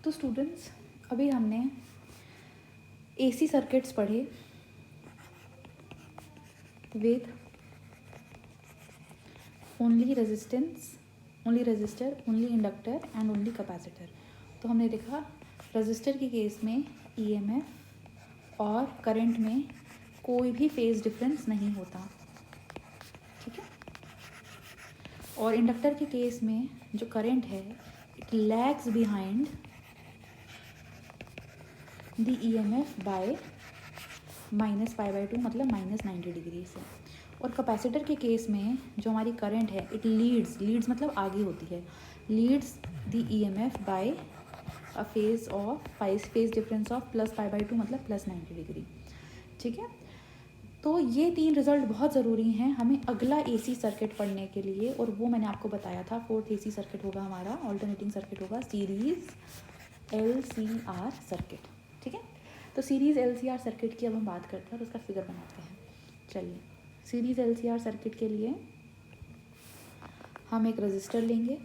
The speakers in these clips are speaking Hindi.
तो स्टूडेंट्स, अभी हमने एसी सर्किट्स पढ़े with only resistance, only register, only inductor and only capacitor. तो हमने देखा रजिस्टर के केस में ईएमएफ और करंट में कोई भी फेज डिफरेंस नहीं होता, ठीक है। और इंडक्टर के केस में जो करंट है it lags behind the EMF by -π/2, मतलब -90 डिग्री से। और कैपेसिटर के केस में जो हमारी करंट है इट लीड्स मतलब आगे होती है, leads the EMF by a phase difference of +π/2, मतलब +90 डिग्री, ठीक है। तो ये 3 रिजल्ट बहुत ज़रूरी हैं हमें अगला एसी सर्किट पढ़ने के लिए, और वो मैंने आपको बताया था 4th एसी सर्किट होगा हमारा, ऑल्टरनेटिंग सर्किट होगा सीरीज़ LCR सर्किट, ठीक है। तो सीरीज़ LCR सर्किट की अब हम बात करते हैं और उसका फिगर बनाते हैं। चलिए, सीरीज़ LCR सर्किट के लिए हम एक रजिस्टर लेंगे,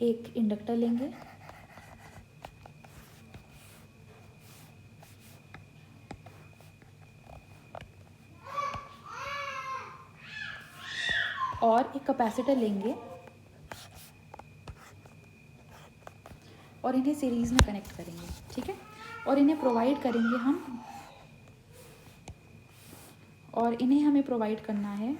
एक इंडक्टर लेंगे, और एक कैपेसिटर लेंगे, और इन्हें सीरीज़ में कनेक्ट करेंगे, ठीक है। और इन्हें प्रोवाइड करेंगे हम, और इन्हें हमें प्रोवाइड करना है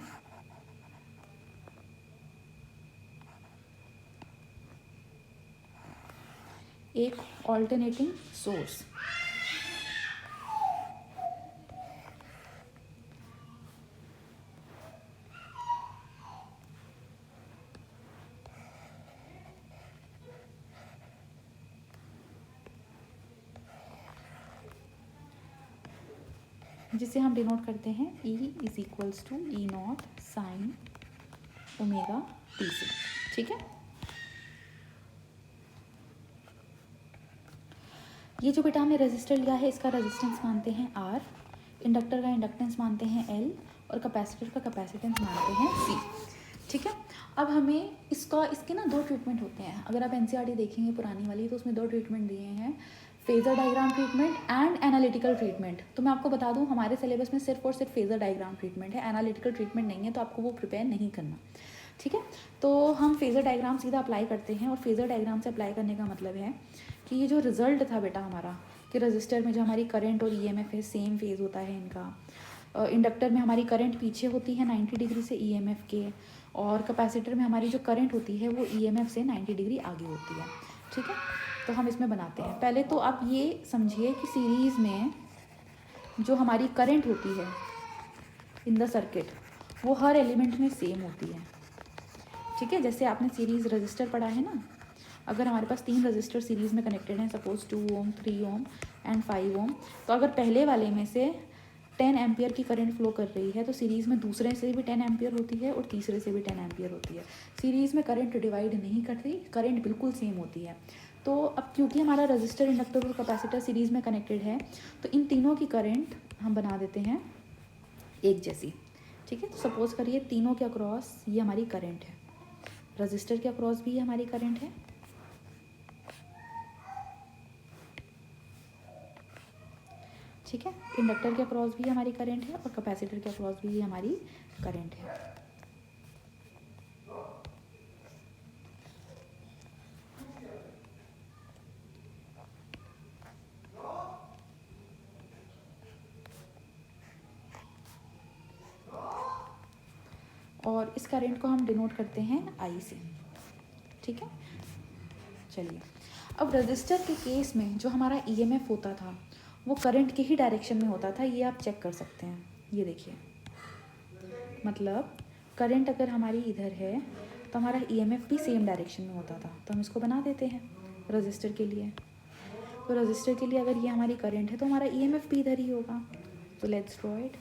एक ऑल्टरनेटिंग सोर्स। जिसे हम डिनोट करते हैं E = E0 sin ωt, ठीक है। ये जो बेटा हमने रेजिस्टर लिया है इसका रेजिस्टेंस मानते हैं R, इंडक्टर का इंडक्टेंस मानते हैं L, और कैपेसिटर का कैपेसिटेंस मानते हैं C, ठीक है। अब हमें इसके ना 2 ट्रीटमेंट होते हैं। अगर आप एनसीईआरटी देखेंगे पुरानी वाली तो उसमें 2 ट्रीटमेंट दिए हैं, phasor diagram treatment and analytical treatment. तो मैं आपको बता दूं हमारे सिलेबस में सिर्फ और सिर्फ फेज़र डायग्राम ट्रीटमेंट है, एनालिटिकल ट्रीटमेंट नहीं है, तो आपको वो प्रिपेयर नहीं करना, ठीक है। तो हम फेज़र डायग्राम सीधा अप्लाई करते हैं, और फेज़र डायग्राम से अप्लाई करने का मतलब है कि ये जो रिजल्ट था बेटा हमारा कि रजिस्टर में जो हमारी करंट और ईएमएफ है सेम फेज़ होता है इनका, इंडक्टर में हमारी करंट पीछे होती है 90 डिग्री से ईएमएफ के, और कैपेसिटर में हमारी जो करंट होती है वो ईएमएफ से 90 डिग्री आगे होती है, ठीक है। तो हम इसमें बनाते हैं। पहले तो आप ये समझिए कि सीरीज़ में जो हमारी करंट होती है इन द सर्किट वो हर एलिमेंट में सेम होती है, ठीक है। जैसे आपने सीरीज़ रजिस्टर पढ़ा है ना, अगर हमारे पास 3 रजिस्टर सीरीज़ में कनेक्टेड हैं, सपोज 2 ओम, 3 ओम एंड 5 ओम, तो अगर पहले वाले में से 10 एम्पियर की करंट फ्लो कर रही है तो सीरीज़ में दूसरे से भी 10 एम्पियर होती है और तीसरे से भी 10 एम्पियर होती है। सीरीज़ में करंट डिवाइड नहीं करती, करंट बिल्कुल सेम होती है। तो अब क्योंकि हमारा रजिस्टर, इंडक्टर और कैपेसिटर सीरीज़ में कनेक्टेड है तो इन तीनों की करंट हम बना देते हैं एक जैसी, ठीक है। तो सपोज करिए तीनों के अक्रॉस ये हमारी करंट है, रजिस्टर के अक्रॉस भी ये हमारी करंट है, ठीक है। इंडक्टर के अक्रॉस भी हमारी करंट है और कैपेसिटर के अक्रॉस भी हमारी करंट है। और इस करंट को हम डिनोट करते हैं I से, ठीक है। चलिए, अब रजिस्टर के केस में जो हमारा ईएमएफ होता था वो करंट के ही डायरेक्शन में होता था, ये आप चेक कर सकते हैं। ये देखिए, मतलब करंट अगर हमारी इधर है तो हमारा ईएमएफ भी सेम डायरेक्शन में होता था। तो हम इसको बना देते हैं रजिस्टर के लिए। तो रजिस्टर के लिए अगर ये हमारी करंट है तो हमारा ईएमएफ भी इधर ही होगा। तो लेट्स ड्रॉ इट।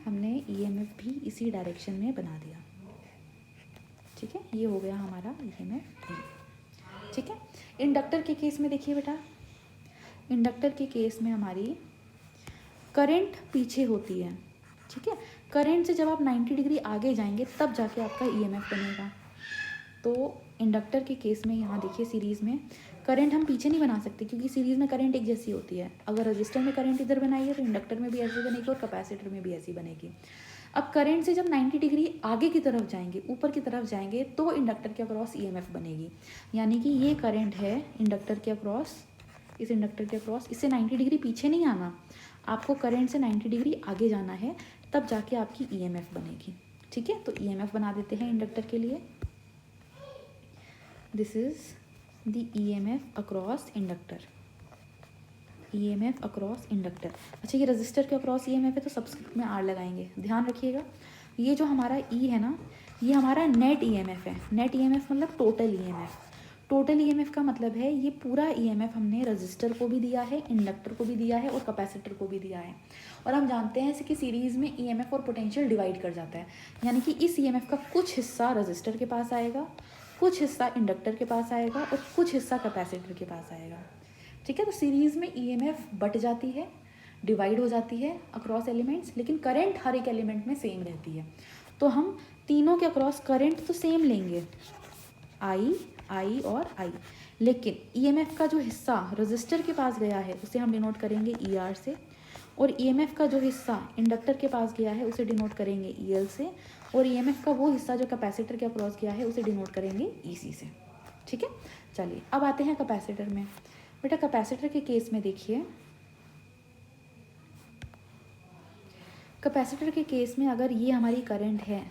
हमने ईएमएफ भी इसी डायरेक्शन में बना दिया, ठीक है, ये हो गया हमारा EMF। ठीक है, इंडक्टर के केस में देखिए बेटा, इंडक्टर के केस में हमारी करंट पीछे होती है। ठीक है, करंट से जब आप 90 डिग्री आगे जाएंगे तब जाके आपका EMF बनेगा। तो इंडक्टर के केस में यहाँ देखिए सीरीज़ में करंट हम पीछे नहीं बना सकते क्योंकि सीरीज़ में करंट एक जैसी होती है। अगर रजिस्टर में करंट इधर बनाई है तो इंडक्टर में भी ऐसी बनेगी और कैपेसिटर में भी ऐसी बनेगी। अब करंट से जब 90 डिग्री आगे की तरफ जाएंगे, ऊपर की तरफ जाएंगे, तो इंडक्टर के अक्रॉस EMF बनेगी। यानी कि ये करंट है इंडक्टर के अक्रॉस, इस इंडक्टर के अक्रॉस, इससे 90 डिग्री पीछे नहीं आना, आपको करंट से 90 डिग्री आगे जाना है, तब जाके आपकी EMF बनेगी। ठीक है, तो EMF बना देते हैं इंडक्टर के लिए। This is the EMF across inductor, EMF across inductor. अच्छा, ये रजिस्टर के अक्रॉस EMF है तो सब्सक्रिप्ट में R लगाएंगे, ध्यान रखिएगा। ये जो हमारा E है ना, ये हमारा नेट EMF है। नेट EMF मतलब टोटल EMF। टोटल EMF का मतलब है ये पूरा EMF हमने रजिस्टर को भी दिया है, इंडक्टर को भी दिया है और कैपेसिटर को भी दिया है। और हम जानते हैं कि सीरीज़ में EMF और पोटेंशियल डिवाइड कर जाता है, यानी कि इस EMF का कुछ हिस्सा रजिस्टर के पास आएगा, कुछ हिस्सा इंडक्टर के पास आएगा और कुछ हिस्सा कैपेसिटर के पास आएगा। ठीक है, तो सीरीज़ में EMF बट जाती है, डिवाइड हो जाती है अक्रॉस एलिमेंट्स, लेकिन करंट हर एक एलिमेंट में सेम रहती है। तो हम तीनों के अक्रॉस करंट तो सेम लेंगे, I और I, लेकिन EMF का जो हिस्सा रजिस्टर के पास गया है उसे हम डिनोट करेंगे ER से, और EMF का जो हिस्सा इंडक्टर के पास गया है उसे डिनोट करेंगे EL से, और EMF का वो हिस्सा जो कैपेसिटर के अक्रॉस गया है उसे डिनोट करेंगे EC से। ठीक है, चलिए अब आते हैं कैपेसिटर में। बेटा कैपेसिटर के केस में देखिए, कैपेसिटर के केस में अगर ये हमारी करंट है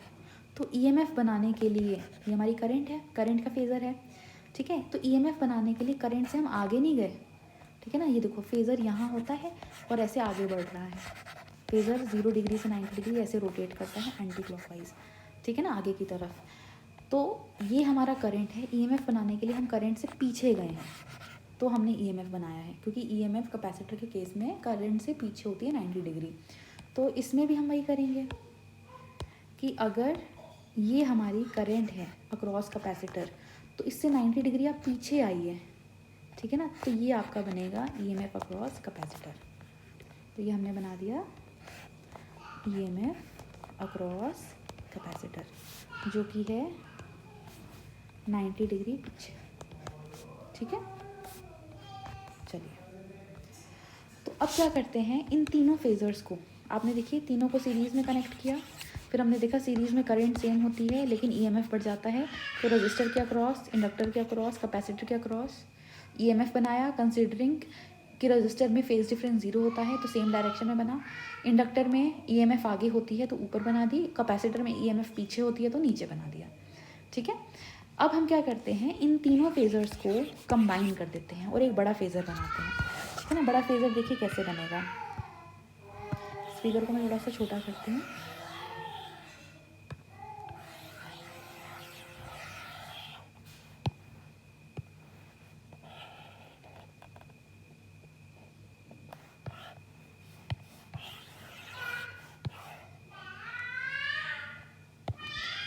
तो EMF बनाने के लिए, ये हमारी करंट है, करंट का फेज़र है। ठीक है, तो EMF बनाने के लिए करंट से हम आगे नहीं गए। ठीक है ना, ये देखो फेज़र यहाँ होता है और ऐसे आगे बढ़ रहा है। फेज़र 0 डिग्री से 90 डिग्री ऐसे रोटेट करता है एंटी क्लॉकवाइज, ठीक है ना, आगे की तरफ। तो ये हमारा करंट है। EMF बनाने के लिए हम करंट से पीछे गए हैं तो हमने EMF बनाया है, क्योंकि EMF कैपेसिटर के केस में करंट से पीछे होती है 90 डिग्री। तो इसमें भी हम वही करेंगे कि अगर ये हमारी करंट है अक्रॉस कैपेसिटर तो इससे 90 डिग्री आप पीछे आइए। ठीक है ना, तो ये आपका बनेगा EMF अक्रॉस कैपेसिटर। तो ये हमने बना दिया EMF अक्रॉस कैपेसिटर जो कि है 90 डिग्री पीछे। ठीक है, चलिए तो अब क्या करते हैं, इन तीनों फेजर्स को आपने देखिए तीनों को सीरीज़ में कनेक्ट किया, फिर हमने देखा सीरीज़ में करंट सेम होती है लेकिन EMF बढ़ जाता है। तो रजिस्टर के अक्रॉस, इंडक्टर के अक्रॉस, कैपेसिटर के अक्रॉस EMF बनाया, कंसिडरिंग कि रजिस्टर में फेज डिफरेंस 0 होता है तो सेम डायरेक्शन में बना। इंडक्टर में EMF आगे होती है तो ऊपर बना दी, कैपेसिटर में EMF पीछे होती है तो नीचे बना दिया। ठीक है, अब हम क्या करते हैं, इन तीनों फेजर्स को कंबाइन कर देते हैं और एक बड़ा फेज़र बनाते हैं। ठीक है ना, बड़ा फेज़र देखिए कैसे बनेगा। स्पीकर को मैं थोड़ा सा छोटा करती हूँ।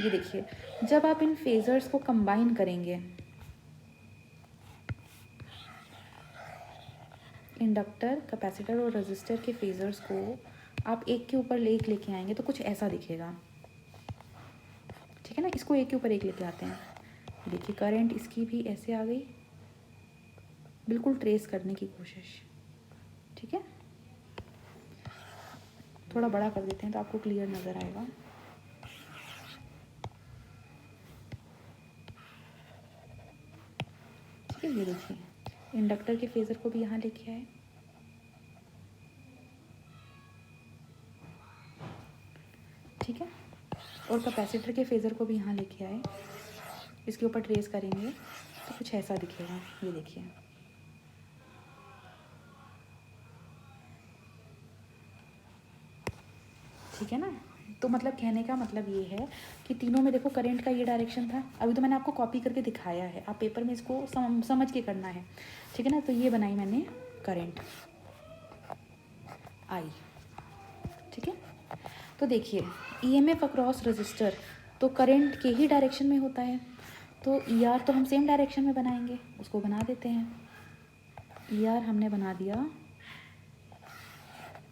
ये देखिए, जब आप इन फेजर्स को कंबाइन करेंगे, इंडक्टर, कैपेसिटर और रजिस्टर के फेजर्स को आप एक के ऊपर एक लेके आएंगे तो कुछ ऐसा दिखेगा। ठीक है ना, इसको एक के ऊपर एक लेके आते हैं। देखिए करंट इसकी भी ऐसे आ गई, बिल्कुल ट्रेस करने की कोशिश। ठीक है, थोड़ा बड़ा कर देते हैं तो आपको क्लियर नज़र आएगा। ठीक है, ये देखिए इंडक्टर के फेज़र को भी यहाँ लेके आए। ठीक है, और कैपेसिटर के फेज़र को भी यहाँ लेके आए, इसके ऊपर ट्रेस करेंगे तो कुछ ऐसा दिखेगा। ये देखिए, ठीक है ना। तो मतलब कहने का मतलब ये है कि तीनों में देखो करंट का ये डायरेक्शन था। अभी तो मैंने आपको कॉपी करके दिखाया है, आप पेपर में इसको समझ के करना है। ठीक है ना, तो ये बनाई मैंने करंट I। ठीक है, तो देखिए EMF अक्रॉस रजिस्टर तो करंट के ही डायरेक्शन में होता है, तो ई आर तो हम सेम डायरेक्शन में बनाएंगे, उसको बना देते हैं। ई आर हमने बना दिया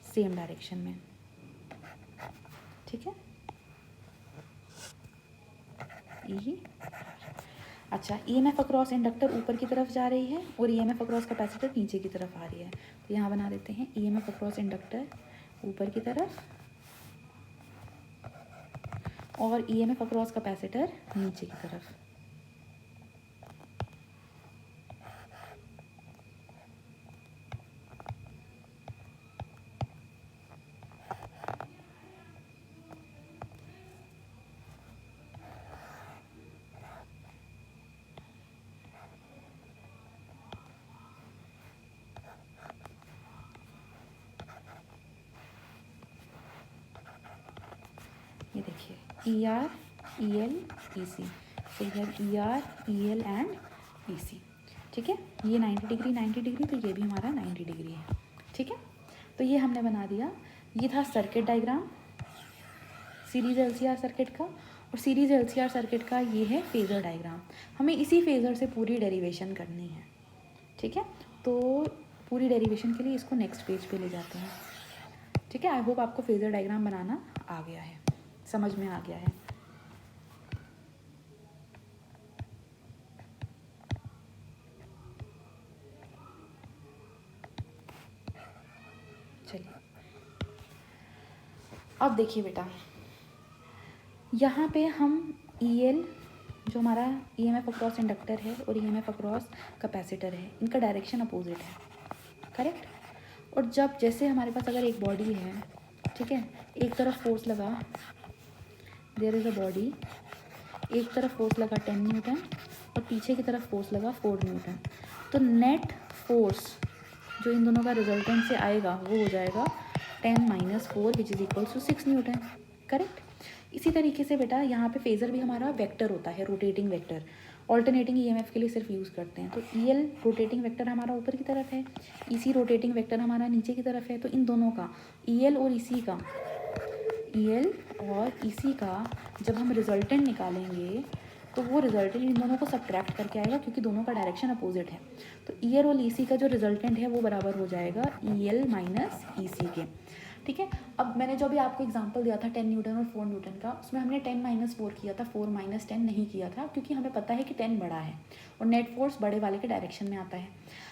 सेम डायरेक्शन में, ठीक है। ई अच्छा, E M F across inductor ऊपर की तरफ जा रही है और E M F across capacitor नीचे की तरफ आ रही है, तो यहाँ बना देते हैं E M F across inductor ऊपर की तरफ और E M F across capacitor नीचे की तरफ। ये देखिए ई R E L E C, तो ये E R E L and E C, ठीक है। ये 90 डिग्री 90 डिग्री, तो ये भी हमारा 90 डिग्री है, ठीक है। तो ये हमने बना दिया। ये था circuit diagram series LCR circuit का, और सीरीज एलसीआर सर्किट का ये है फेज़र डायग्राम। हमें इसी फेज़र से पूरी डेरिवेशन करनी है, ठीक है। तो पूरी डेरिवेशन के लिए इसको नेक्स्ट पेज पे ले जाते हैं, ठीक है। आई होप आपको फेज़र डायग्राम बनाना आ गया है, समझ में आ गया है। चलिए अब देखिए बेटा, यहाँ पे हम ई एल जो हमारा E M F across inductor है और E M F across capacitor है, इनका डायरेक्शन अपोजिट है, करेक्ट। और जब जैसे हमारे पास अगर एक बॉडी है, ठीक है, एक तरफ फोर्स लगा, देयर इज़ अ बॉडी, एक तरफ फोर्स लगा 10 न्यूटन और पीछे की तरफ फोर्स लगा 4 न्यूटन, तो नेट फोर्स जो इन दोनों का रिजल्टेंट से आएगा वो हो जाएगा 10 - 4 which is equals to 6 newton, correct. इसी तरीके से बेटा यहाँ पे फेज़र भी हमारा वेक्टर होता है, रोटेटिंग वेक्टर। ऑल्टरनेटिंग ईएमएफ के लिए सिर्फ यूज़ करते हैं, तो ईएल रोटेटिंग वेक्टर हमारा ऊपर की तरफ है, ईसी रोटेटिंग वेक्टर हमारा नीचे की तरफ है। तो इन दोनों का ईएल और ईसी का, ईएल और ईसी का जब हम रिजल्टेंट निकालेंगे तो वो रिजल्टेंट इन दोनों को सब्ट्रैक्ट करके आएगा, क्योंकि दोनों का डायरेक्शन अपोजिट है। तो ईएल और ईसी का जो रिजल्टेंट है वो बराबर हो जाएगा ईएल माइनस ईसी के, ठीक है। अब मैंने जो भी आपको एग्जांपल दिया था 10 न्यूटन और 4 न्यूटन का, उसमें हमने 10 - 4 किया था, 4 - 10 नहीं किया था, क्योंकि हमें पता है कि 10 बड़ा है और नेट फोर्स बड़े वाले के डायरेक्शन में आता है।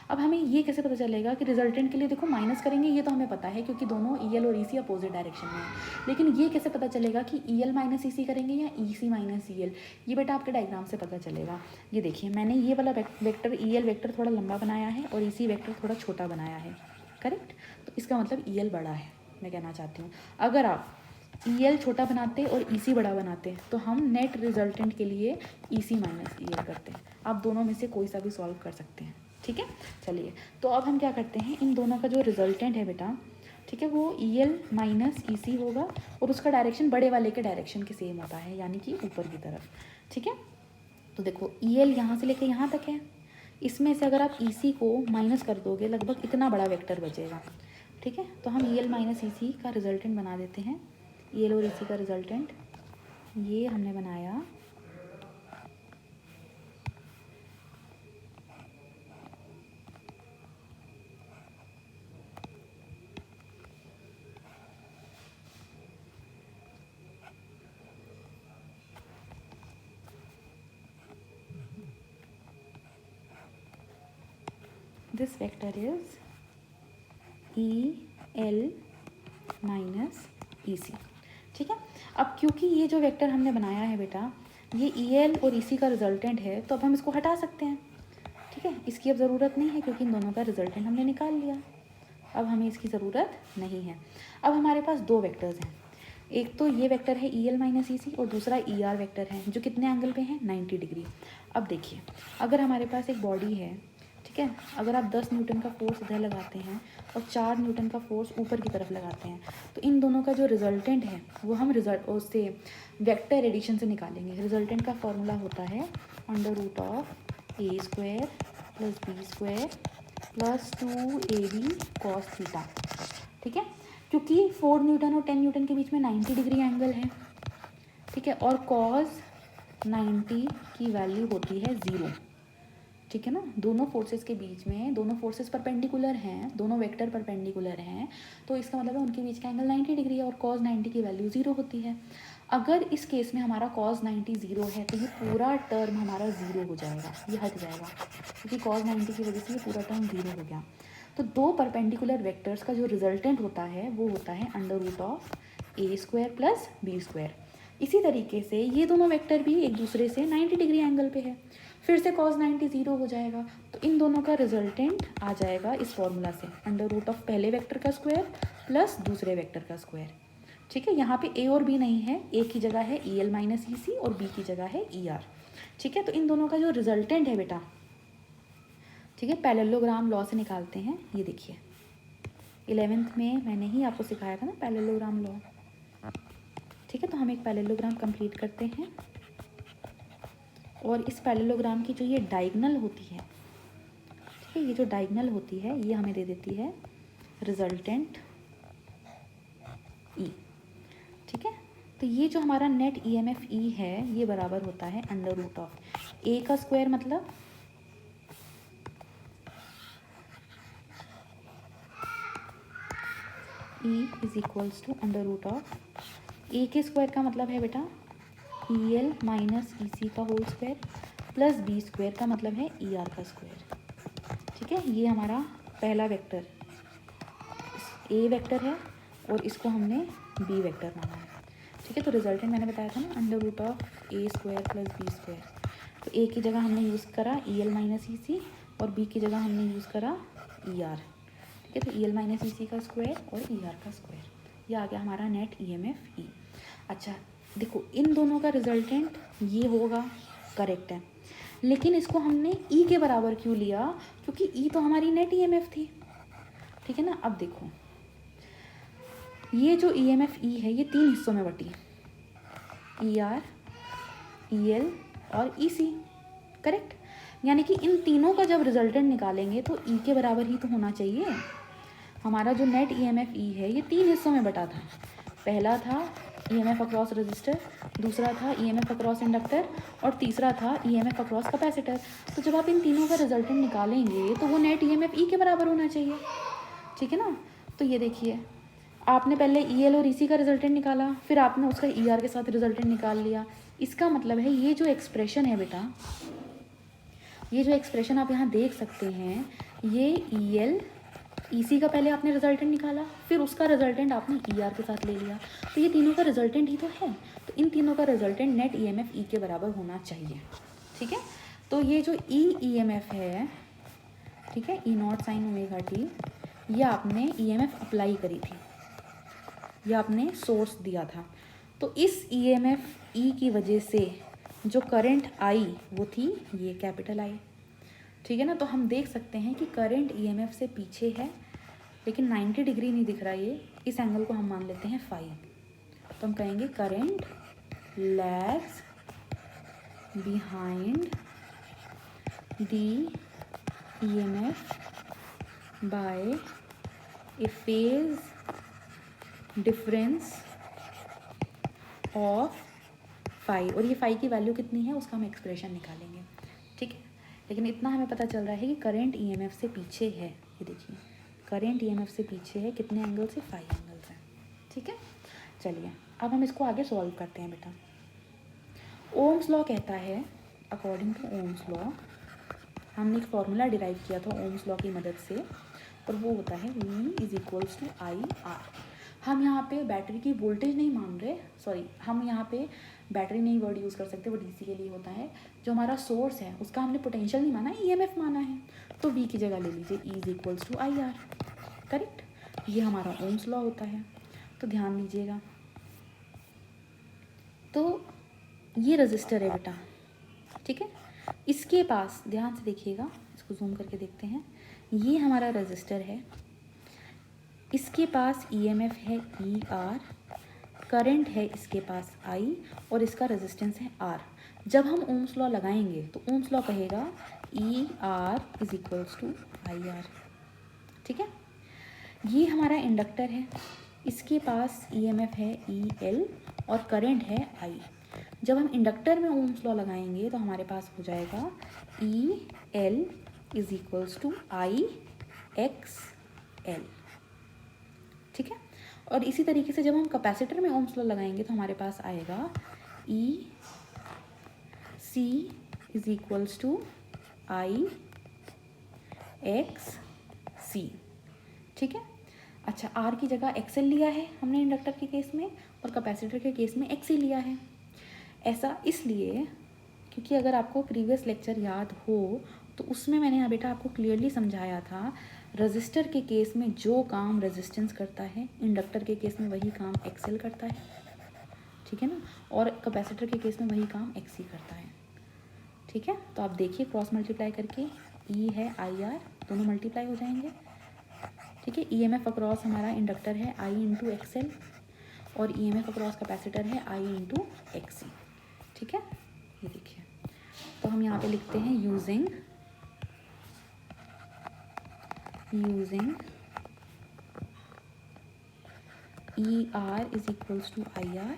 अब हमें ये कैसे पता चलेगा कि रिजल्टेंट के लिए देखो माइनस करेंगे, ये तो हमें पता है क्योंकि दोनों ईएल और ईसी अपोजिट डायरेक्शन में है। लेकिन ये कैसे पता चलेगा कि ईएल माइनस ईसी करेंगे या ईसी माइनस ईएल, ये बेटा आपके डायग्राम से पता चलेगा। ये देखिए मैंने ये वाला वेक्टर ईएल वेक्टर थोड़ा लंबा बनाया है और ईसी वेक्टर थोड़ा छोटा बनाया है, करेक्ट। तो इसका मतलब ईएल बड़ा है, मैं कहना चाहती हूँ। अगर आप ईएल छोटा बनाते और ईसी बड़ा बनाते तो हम नेट रिजल्टेंट के लिए ईसी माइनस ईएल करते हैं। आप दोनों में से कोई सा भी सॉल्व कर सकते हैं, ठीक है। चलिए तो अब हम क्या करते हैं, इन दोनों का जो रिजल्टेंट है बेटा, ठीक है, वो ईएल माइनस ईसी होगा और उसका डायरेक्शन बड़े वाले के डायरेक्शन के सेम होता है, यानी कि ऊपर की तरफ, ठीक है। तो देखो ईएल यहाँ से लेके यहाँ तक है, इसमें से अगर आप ईसी को माइनस कर दोगे लगभग इतना बड़ा वेक्टर बचेगा, ठीक है। तो हम ईएल माइनस ईसी का रिजल्टेंट बना देते हैं। ईएल और ईसी का रिजल्टेंट ये हमने बनाया, this vector is EL minus EC, ठीक है। अब क्योंकि ये जो वेक्टर हमने बनाया है बेटा, ये EL और EC का रिजल्टेंट है, तो अब हम इसको हटा सकते हैं, ठीक है। इसकी अब ज़रूरत नहीं है क्योंकि इन दोनों का रिजल्टेंट हमने निकाल लिया, अब हमें इसकी ज़रूरत नहीं है। अब हमारे पास दो वेक्टर्स हैं, एक तो ये वेक्टर है EL माइनस EC और दूसरा ER वेक्टर है जो कितने एंगल पे है, 90 डिग्री। अब देखिए अगर हमारे पास एक बॉडी है, ठीक है, अगर आप 10 न्यूटन का फोर्स इधर लगाते हैं और 4 न्यूटन का फोर्स ऊपर की तरफ लगाते हैं, तो इन दोनों का जो रिजल्टेंट है वो हम उससे वेक्टर एडिशन से निकालेंगे। रिजल्टेंट का फॉर्मूला होता है √A² + B² + 2AB cos theta, ठीक है। क्योंकि 4 न्यूटन और 10 न्यूटन के बीच में 90 डिग्री एंगल है, ठीक है, और cos 90 की वैल्यू होती है 0, ठीक है ना। दोनों फोर्सेस के बीच में, दोनों फोर्सेस परपेंडिकुलर हैं, दोनों वेक्टर परपेंडिकुलर हैं, तो इसका मतलब है उनके बीच का एंगल 90 डिग्री है और cos 90 की वैल्यू 0 होती है। अगर इस केस में हमारा cos 90 0 है तो ये पूरा टर्म हमारा 0 हो जाएगा, ये हट जाएगा, क्योंकि cos 90 की वजह से ये पूरा टर्म 0 हो गया। तो दो परपेंडिकुलर वेक्टर्स का जो रिजल्टेंट होता है वो होता है √a² प्लस b²। इसी तरीके से ये दोनों वेक्टर भी एक दूसरे से 90 डिग्री एंगल पे है, फिर से cos 90 0 हो जाएगा, तो इन दोनों का रिजल्टेंट आ जाएगा इस फॉर्मूला से, √ पहले वेक्टर का स्क्वायर प्लस दूसरे वेक्टर का स्क्वायर। ठीक है, यहाँ पे a और b नहीं है, a की जगह है EL माइनस EC और b की जगह है ER। ठीक है, तो इन दोनों का जो रिजल्टेंट है बेटा, ठीक है, पैरेललोग्राम लॉ से निकालते हैं। ये देखिए 11th में मैंने ही आपको सिखाया था ना पैरेललोग्राम लॉ। ठीक है, तो हम एक पैरेललोग्राम कंप्लीट करते हैं और इस पैरेललोग्राम की जो ये डायगोनल होती है, ठीक है, ये जो डायगोनल होती है ये हमें दे देती है रिजल्टेंट E। ठीक है, तो ये जो हमारा नेट EMF E है ये बराबर होता है √a का स्क्वायर, मतलब E is equals to √a के स्क्वायर का मतलब है बेटा EL माइनस EC का होल स्क्वायर प्लस b² का मतलब है ER का स्क्वायर। ठीक है, ये हमारा पहला वेक्टर A वेक्टर है और इसको हमने B वेक्टर माना है। ठीक है, तो रिजल्टेंट मैंने बताया था ना √a² प्लस b²। तो A की जगह हमने यूज़ करा EL माइनस EC और B की जगह हमने यूज़ करा ER। ठीक है, तो EL माइनस EC का स्क्वायर और ER का स्क्वायर, ये आ गया हमारा नेट EMF E। अच्छा देखो, इन दोनों का रिजल्टेंट ये होगा, करेक्ट है, लेकिन इसको हमने E के बराबर क्यों लिया, क्योंकि E तो हमारी नेट EMF थी। ठीक है ना, अब देखो ये जो EMF E है ये 3 हिस्सों में बटी, ER, EL और EC, करेक्ट। यानी कि इन तीनों का जब रिजल्टेंट निकालेंगे तो E के बराबर ही तो होना चाहिए। हमारा जो नेट EMF E है ये 3 हिस्सों में बटा था। पहला था EMF अक्रॉस रजिस्टर, दूसरा था EMF अक्रॉस इंडक्टर और तीसरा था EMF अक्रॉस कैपेसिटर। तो जब आप इन तीनों का रिजल्टेंट निकालेंगे तो वो नेट EMF E के बराबर होना चाहिए। ठीक है ना, तो ये देखिए आपने पहले EL और EC का रिजल्टेंट निकाला, फिर आपने उसका ER के साथ रिजल्टेंट निकाल लिया। इसका मतलब है ये जो एक्सप्रेशन है बेटा, ये जो एक्सप्रेशन आप यहाँ देख सकते हैं, ये EL EC का पहले आपने रिजल्टेंट निकाला, फिर उसका रिजल्टेंट आपने ER के साथ ले लिया, तो ये तीनों का रिजल्टेंट ही तो है। तो इन तीनों का रिजल्टेंट नेट EMF E के बराबर होना चाहिए। ठीक है, तो ये जो EMF है, ठीक है, E0 sin ओमेगा t, ये आपने EMF अप्लाई करी थी, ये आपने सोर्स दिया था। तो इस EMF E की वजह से जो करंट आई वो थी ये कैपिटल I। ठीक है ना, तो हम देख सकते हैं कि करंट EMF से पीछे है, लेकिन 90 डिग्री नहीं दिख रहा ये, इस एंगल को हम मान लेते हैं फाई। तो हम कहेंगे current lags behind the EMF by a phase difference of phi, और ये फाई की वैल्यू कितनी है उसका हम एक्सप्रेशन निकालेंगे। ठीक है, लेकिन इतना हमें पता चल रहा है कि करंट EMF से पीछे है, ये देखिए करंट EMF से पीछे है, कितने एंगल से, 5 एंगल से। ठीक है, चलिए अब हम इसको आगे सॉल्व करते हैं बेटा। ओम्स लॉ कहता है, अकॉर्डिंग टू ओम्स लॉ हमने एक फॉर्मूला डिराइव किया था ओम्स लॉ की मदद से, और वो होता है V is equals to IR। हम यहाँ पे बैटरी की वोल्टेज नहीं मान रहे, सॉरी, हम यहाँ पे बैटरी नहीं वर्ड यूज़ कर सकते, वो DC के लिए होता है। जो हमारा सोर्स है उसका हमने पोटेंशियल नहीं माना, EMF माना है, तो V की जगह ले लीजिए E is equals to IR, correct. ये हमारा ओम्स लॉ होता है, तो ध्यान दीजिएगा। तो ये रजिस्टर है बेटा, ठीक है, इसके पास ध्यान से देखिएगा, इसको जूम करके देखते हैं, ये हमारा रजिस्टर है, इसके पास EMF है ER, करंट है इसके पास I और इसका रेजिस्टेंस है R। जब हम ओम्स लॉ लगाएंगे तो ओम्स लॉ कहेगा ER is equals to IR। ठीक है, ये हमारा इंडक्टर है, इसके पास EMF है EL और करंट है I। जब हम इंडक्टर में ओम्स लॉ लगाएंगे तो हमारे पास हो जाएगा E L is equals to I X L, ठीक है। और इसी तरीके से जब हम कैपेसिटर में ओम्स लॉ लगाएंगे तो हमारे पास आएगा E C is equals to I X C, ठीक है। अच्छा, आर की जगह एक्सएल लिया है हमने इंडक्टर के केस में और कैपेसिटर के केस में एक्स ही लिया है। ऐसा इसलिए क्योंकि अगर आपको प्रीवियस लेक्चर याद हो तो उसमें मैंने बेटा आपको क्लियरली समझाया था, रजिस्टर के केस में जो काम रेजिस्टेंस करता है इंडक्टर के केस में वही काम एक्सएल करता है, ठीक है ना, और कैपेसिटर के केस में वही काम एक्स ही करता है, ठीक है। तो आप देखिए क्रॉस मल्टीप्लाई करके ई है आई आर, दोनों मल्टीप्लाई हो जाएंगे, ठीक है। ईएमएफ अक्रॉस हमारा इंडक्टर है आई इंटू एक्सएल और ईएमएफ अक्रॉस कैपेसिटर है आई इंटू एक्सी, ठीक है। ये देखिए, तो हम यहाँ पे लिखते हैं using E R is equals to I R,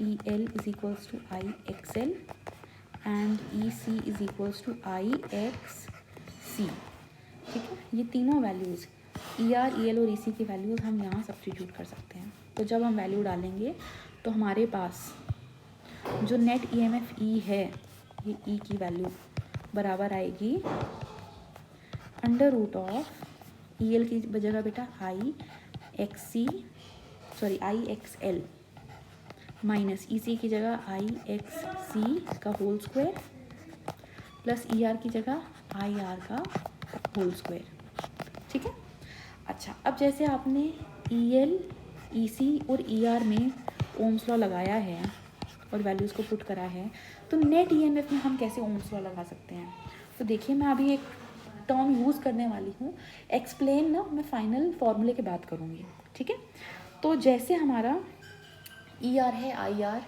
E L is equals to I X L and E C is equals to I X C, ठीक है। ये तीनों values E R, E L और ई सी की वैल्यूज़ हम यहाँ सब्स्टिट्यूट कर सकते हैं। तो जब हम वैल्यू डालेंगे तो हमारे पास जो net E M F E है, ये ई की वैल्यू बराबर आएगी under root of E L की जगह बेटा I X C, sorry I X L minus E C की जगह आई एक्स सी का whole square plus E R की जगह आई आर का होल स्क्वायर, ठीक है। अच्छा, अब जैसे आपने ई एल, ई सी और ई आर में ओम्स लॉ लगाया है और वैल्यूज़ को पुट करा है, तो नेट ई एम एफ में हम कैसे ओम्स लॉ लगा सकते हैं। तो देखिए, मैं अभी एक टर्म यूज़ करने वाली हूँ, एक्सप्लेन ना मैं फाइनल फॉर्मूले के बात करूँगी, ठीक है। तो जैसे हमारा ई आर है I R,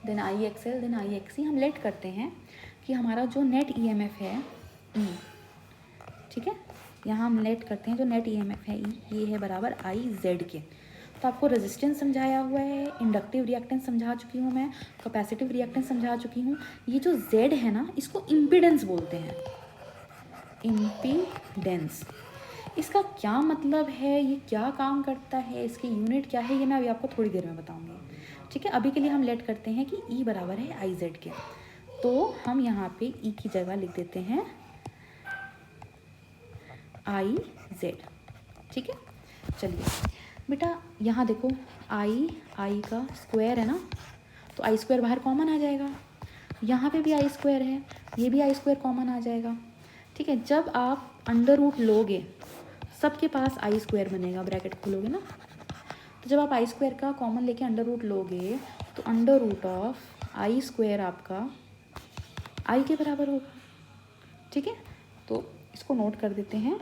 then I X L, then I X C, हम लेट करते हैं कि हमारा जो नेट ई एम एफ है ई, ठीक है, यहाँ हम लेट करते हैं जो नेट ई एम एफ है ई, ये है बराबर आई जेड के। तो आपको रेजिस्टेंस समझाया हुआ है, इंडक्टिव रिएक्टेंस समझा चुकी हूँ मैं, कैपेसिटिव रिएक्टेंस समझा चुकी हूँ। ये जो जेड है ना, इसको इम्पीडेंस बोलते हैं, इम्पीडेंस। इसका क्या मतलब है, ये क्या काम करता है, इसकी यूनिट क्या है, ये मैं अभी आपको थोड़ी देर में बताऊंगी, ठीक है। अभी के लिए हम लेट करते हैं कि ई बराबर है आई जेड के, तो हम यहाँ पे ई की जगह लिख देते हैं आई जेड, ठीक है। चलिए बेटा, यहाँ देखो आई का स्क्वायर है ना, तो आई स्क्वायर बाहर कॉमन आ जाएगा, यहाँ पे भी आई स्क्वायर है, ये भी आई स्क्वायर कॉमन आ जाएगा, ठीक है। जब आप अंडर रूट लोगे सबके पास आई स्क्वायर बनेगा, ब्रैकेट खोलोगे ना, तो जब आप आई स्क्वायर का कॉमन लेके अंडर रूट लोगे तो under root of I square आपका आई के बराबर होगा, ठीक है। तो इसको नोट कर देते हैं,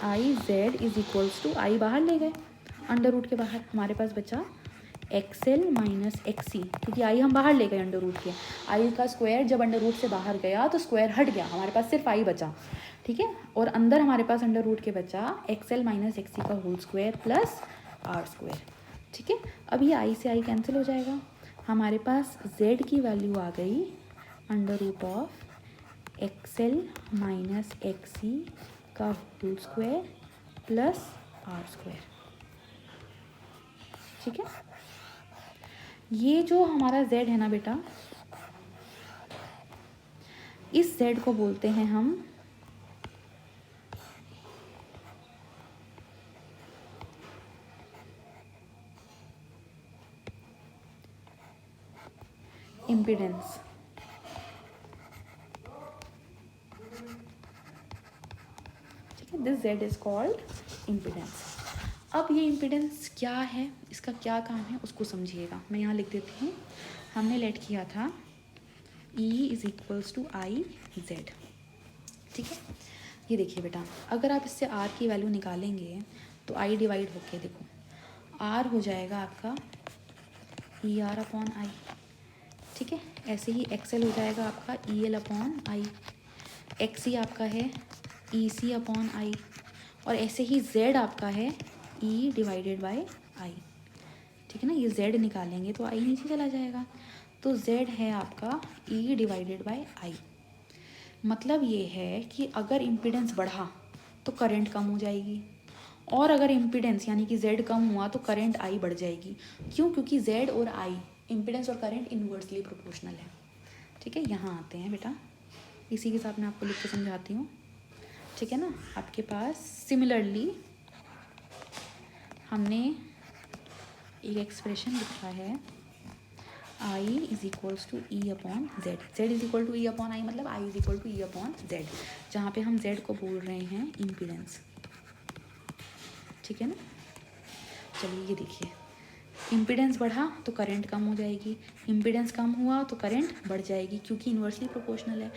I Z is equals to I बाहर ले गए अंडर रूट के बाहर, हमारे पास बचा एक्स एल माइनस एक्स सी, क्योंकि आई हम बाहर ले गए अंडर रूट के, आई का स्क्वायर जब अंडर रूट से बाहर गया तो स्क्वायर हट गया, हमारे पास सिर्फ आई बचा, ठीक है। और अंदर हमारे पास अंडर रूट के बचा X L minus X C का whole square plus R square, ठीक है। अब ये आई से आई कैंसिल हो जाएगा, हमारे पास जेड की वैल्यू आ गई under root of X L minus X C का whole square plus R square, ठीक है। ये जो हमारा z है ना बेटा, इस z को बोलते हैं हम इम्पीडेंस, ठीक है। This z is called impedance. अब ये इम्पीडेंस क्या है, इसका क्या काम है, उसको समझिएगा। मैं यहाँ लिख देती हूँ, हमने लेट किया था E is equals to I Z, ठीक है। ये देखिए बेटा, अगर आप इससे R की वैल्यू निकालेंगे तो I डिवाइड होके देखो R हो जाएगा आपका ई आर अपॉन आई, ठीक है। ऐसे ही एक्सएल हो जाएगा आपका E L upon I, X C आपका है ई सी अपॉन आई, और ऐसे ही जेड आपका है ई डिवाइडेड बाय आई, ठीक है ना। ये जेड निकालेंगे तो आई नीचे चला जाएगा, तो Z है आपका E डिवाइडेड बाय I। मतलब ये है कि अगर इम्पीडेंस बढ़ा तो करंट कम हो जाएगी, और अगर इम्पीडेंस यानी कि Z कम हुआ तो करंट I बढ़ जाएगी। क्यों? क्योंकि Z और I, इम्पीडेंस और करंट इन्वर्सली प्रोपोर्शनल है। ठीक है, यहाँ आते हैं बेटा, इसी के साथ मैं आपको लिख के समझाती हूँ। ठीक है ना, आपके पास सिमिलरली हमने एक एक्सप्रेशन लिखा है I is equals to E upon Z। Z is equal to E upon I मतलब I is equal to E upon Z, जहाँ पे हम Z को बोल रहे हैं इम्पीडेंस। ठीक है ना, चलिए ये देखिए, इम्पीडेंस बढ़ा तो करंट कम हो जाएगी, इम्पीडेंस कम हुआ तो करंट बढ़ जाएगी, क्योंकि इन्वर्सली प्रोपोर्शनल है।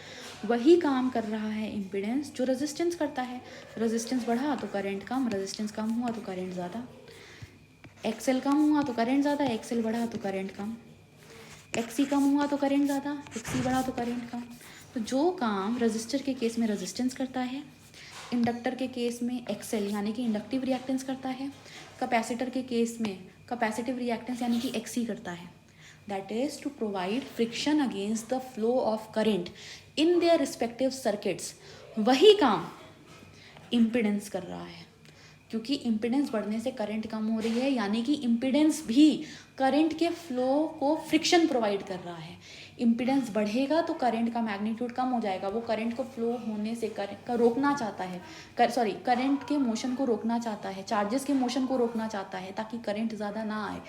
वही काम कर रहा है इम्पीडेंस जो रेजिस्टेंस करता है। रेजिस्टेंस बढ़ा तो करंट कम, रेजिस्टेंस कम हुआ तो करंट ज़्यादा। एक्सएल कम हुआ तो करंट ज़्यादा, एक्सएल बढ़ा तो करंट कम। एक्सी कम हुआ तो करंट ज़्यादा, एक्सी बढ़ा तो करंट कम। तो जो काम रजिस्टर के केस में रेजिस्टेंस करता है, इंडक्टर के केस में एक्सएल यानी कि इंडक्टिव रिएक्टेंस करता है, कैपेसिटर के केस में कैपेसिटिव रिएक्टेंस यानी कि एक्सी करता है, that is to provide friction against the flow of current in their respective circuits. वही काम इम्पीडेंस कर रहा है, क्योंकि इम्पीडेंस बढ़ने से करंट कम हो रही है, यानी कि इम्पीडेंस भी करंट के फ्लो को फ्रिक्शन प्रोवाइड कर रहा है। इम्पीडेंस बढ़ेगा तो करंट का मैग्नीट्यूड कम हो जाएगा, वो करंट को फ्लो होने से रोकना चाहता है, करंट के मोशन को रोकना चाहता है, चार्जेस के मोशन को रोकना चाहता है, ताकि करंट ज़्यादा ना आए।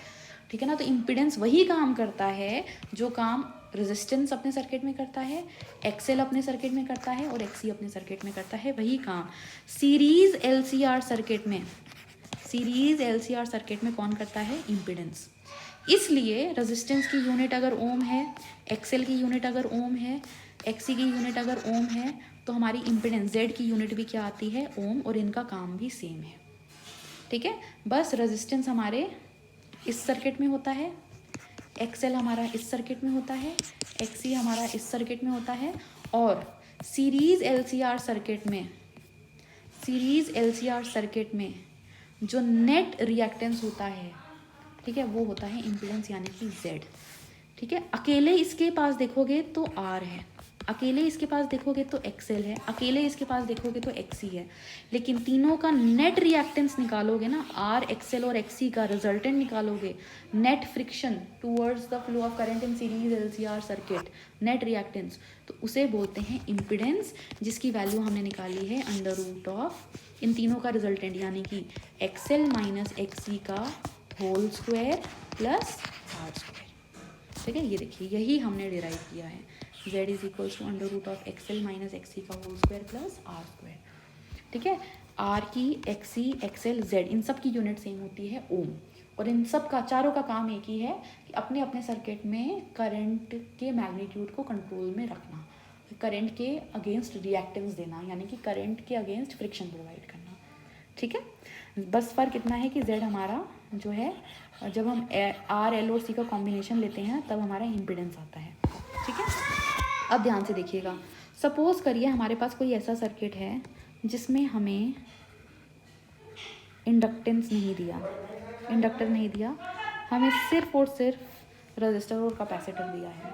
ठीक है ना, तो इम्पीडेंस वही काम करता है जो काम रेजिस्टेंस अपने सर्किट में करता है, एक्सएल अपने सर्किट में करता है, और एक्सी अपने सर्किट में करता है। वही काम सीरीज एलसीआर सर्किट में कौन करता है? इम्पीडेंस। इसलिए रेजिस्टेंस की यूनिट अगर ओम है, एक्सएल की यूनिट अगर ओम है, एक्सी की यूनिट अगर ओम है, तो हमारी इम्पीडेंस जेड की यूनिट भी क्या आती है? ओम, और इनका काम भी सेम है। ठीक है, बस रेजिस्टेंस हमारे इस सर्किट में होता है, एक्सएल हमारा इस सर्किट में होता है, एक्सी हमारा इस सर्किट में होता है, और सीरीज एलसीआर सर्किट में जो नेट रिएक्टेंस होता है, ठीक है, वो होता है इम्पीडेंस यानी कि जेड। ठीक है, अकेले इसके पास देखोगे तो आर है, अकेले इसके पास देखोगे तो एक्सएल है, अकेले इसके पास देखोगे तो एक्सी है, लेकिन तीनों का नेट रिएक्टेंस निकालोगे ना, आर, एक्सएल और एक्सी का रिजल्टेंट निकालोगे, net friction towards the flow of current in series LCR circuit, net reactance, तो उसे बोलते हैं इम्पीडेंस, जिसकी वैल्यू हमने निकाली है अंडर रूट ऑफ इन तीनों का रिजल्टेंट यानी कि एक्सएल माइनस एक्सी का whole square plus R square. ठीक है, ये देखिए, यही हमने डिराइव किया है, z is equals to under root of X L minus XC का whole square plus R square. ठीक है, आर की, एक्सी, एक्सएल, जेड, इन सब की यूनिट सेम होती है ओम, और इन सब का चारों का काम एक ही है कि अपने अपने सर्किट में करंट के मैग्नीट्यूड को कंट्रोल में रखना, करंट के अगेंस्ट रिएक्टेंस देना, यानी कि करंट के अगेंस्ट फ्रिक्शन प्रोवाइड करना। ठीक है, बस फ़र्क इतना है कि z हमारा जो है, जब हम आर, एल और सी का कॉम्बिनेशन लेते हैं तब हमारा इम्पीडेंस आता है। ठीक है, अब ध्यान से देखिएगा, सपोज़ करिए हमारे पास कोई ऐसा सर्किट है जिसमें हमें इंडक्टेंस नहीं दिया, इंडक्टर नहीं दिया, हमें सिर्फ और सिर्फ रजिस्टर और कैपेसिटर दिया है,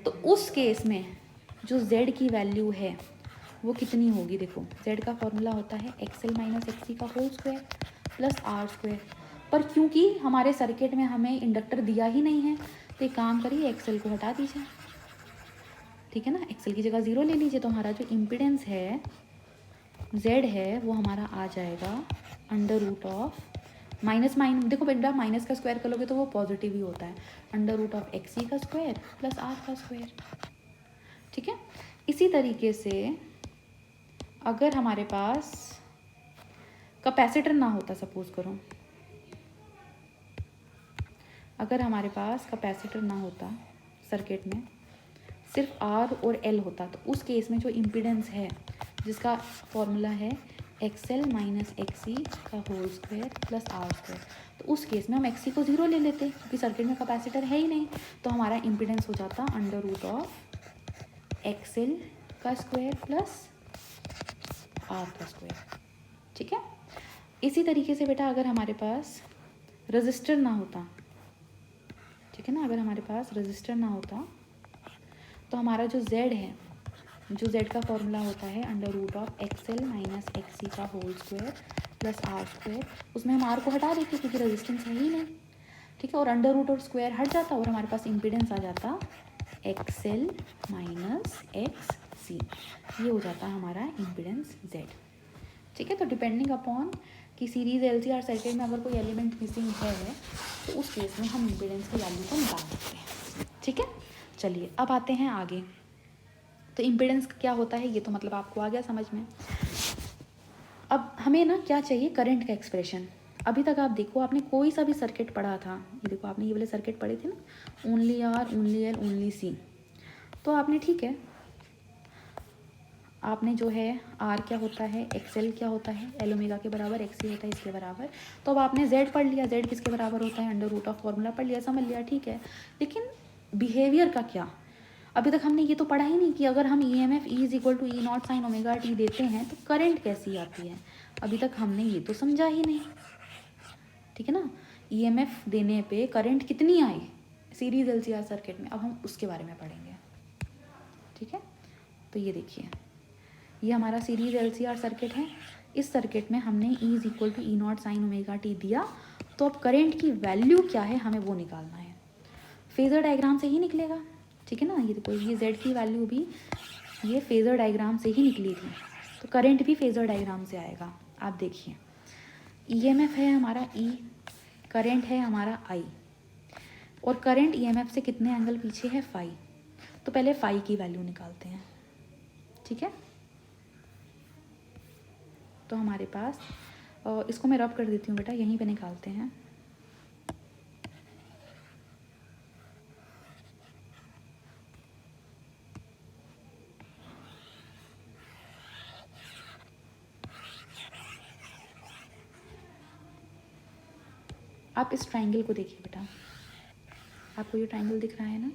तो उस केस में जो z की वैल्यू है वो कितनी होगी? देखो, z का फॉर्मूला होता है एक्सएल माइनस एक्सी का whole square plus R square, पर क्योंकि हमारे सर्किट में हमें इंडक्टर दिया ही नहीं है, तो एक काम करिए, एक्सएल को हटा दीजिए। ठीक है ना, एक्सएल की जगह 0 ले लीजिए, तो हमारा जो इम्पीडेंस है z है वो हमारा आ जाएगा अंडर रूट ऑफ देखो बेटा, माइनस का स्क्वायर करोगे तो वो पॉजिटिव ही होता है, अंडर रूट ऑफ एक्सी का स्क्वायर प्लस आर का स्क्वायर। ठीक है, इसी तरीके से अगर हमारे पास कैपेसिटर ना होता, सपोज करो अगर हमारे पास कैपेसिटर ना होता सर्किट में, सिर्फ आर और एल होता, तो उस केस में जो इम्पीडेंस है जिसका फॉर्मूला है एक्सएल माइनस एक्सी का whole square plus R square, तो उस केस में हम एक्सी को 0 ले लेते, क्योंकि सर्किट में कैपेसिटर है ही नहीं, तो हमारा इम्पीडेंस हो जाता अंडर रूट ऑफ एक्सएल का स्क्वायर प्लस आर का स्क्वायर। ठीक है, इसी तरीके से बेटा अगर हमारे पास रजिस्टर ना होता, ठीक ठीक है ना। अगर हमारे पास रजिस्टर ना होता तो हमारा जो z है, जो z का फॉर्मूला होता है √XL माइनस XC का होल स्क्वायर प्लस r², उसमें हम r को हटा देते क्योंकि रेजिस्टेंस है ही नहीं, ठीक है। और अंडर रूट और स्क्वायर हट जाता और हमारे पास इम्पीडेंस आ जाता XL माइनस XC, ये हो जाता हमारा इम्पीडेंस Z, ठीक है। तो डिपेंडिंग अपॉन कि सीरीज LCR सर्किट में अगर कोई एलिमेंट मिसिंग है तो उस केस में हम इम्पीडेंस की वैल्यू को निकाल सकते हैं, ठीक है। चलिए अब आते हैं आगे। तो इम्पीडेंस क्या होता है ये तो मतलब आपको आ गया समझ में। अब हमें ना क्या चाहिए, करंट का एक्सप्रेशन। अभी तक आप देखो आपने कोई सा भी सर्किट पढ़ा था, ये देखो आपने ये वाले सर्किट पढ़े थे ना, only R only L only C, तो आपने ठीक है, आपने जो है R क्या होता है, XL क्या होता है, L ओमेगा के बराबर, XC होता है इसके बराबर। तो अब आपने Z पढ़ लिया, Z किसके बराबर होता है, अंडर रूट ऑफ फॉर्मूला पढ़ लिया, समझ लिया, ठीक है। लेकिन बिहेवियर का क्या, अभी तक हमने ये तो पढ़ा ही नहीं कि अगर हम EMF E=E0 sine omega t देते हैं तो करंट कैसी आती है, अभी तक हमने ये तो समझा ही नहीं, ठीक है ना। EMF देने पे करंट कितनी आई सीरीज LCR सर्किट में, अब हम उसके बारे में पढ़ेंगे, ठीक है। तो ये देखिए, ये हमारा सीरीज LCR सर्किट है। इस सर्किट में हमने E=E0 साइन ओमेगा t दिया, तो अब करंट की वैल्यू क्या है हमें वो निकालना है। फेज़र डायग्राम से ही निकलेगा, ठीक है ना। ये देखो ये Z की वैल्यू भी ये फेज़र डायग्राम से ही निकली थी, तो करंट भी फेज़र डायग्राम से आएगा। आप देखिए EMF है हमारा E, करंट है हमारा I, और करंट EMF से कितने एंगल पीछे है, फाई। तो पहले फाई की वैल्यू निकालते हैं, ठीक है। तो हमारे पास इसको मैं रब कर देती हूँ बेटा, यहीं पे निकालते हैं। आप इस ट्राइंगल को देखिए बेटा, आपको ये ट्राइंगल दिख रहा है ना,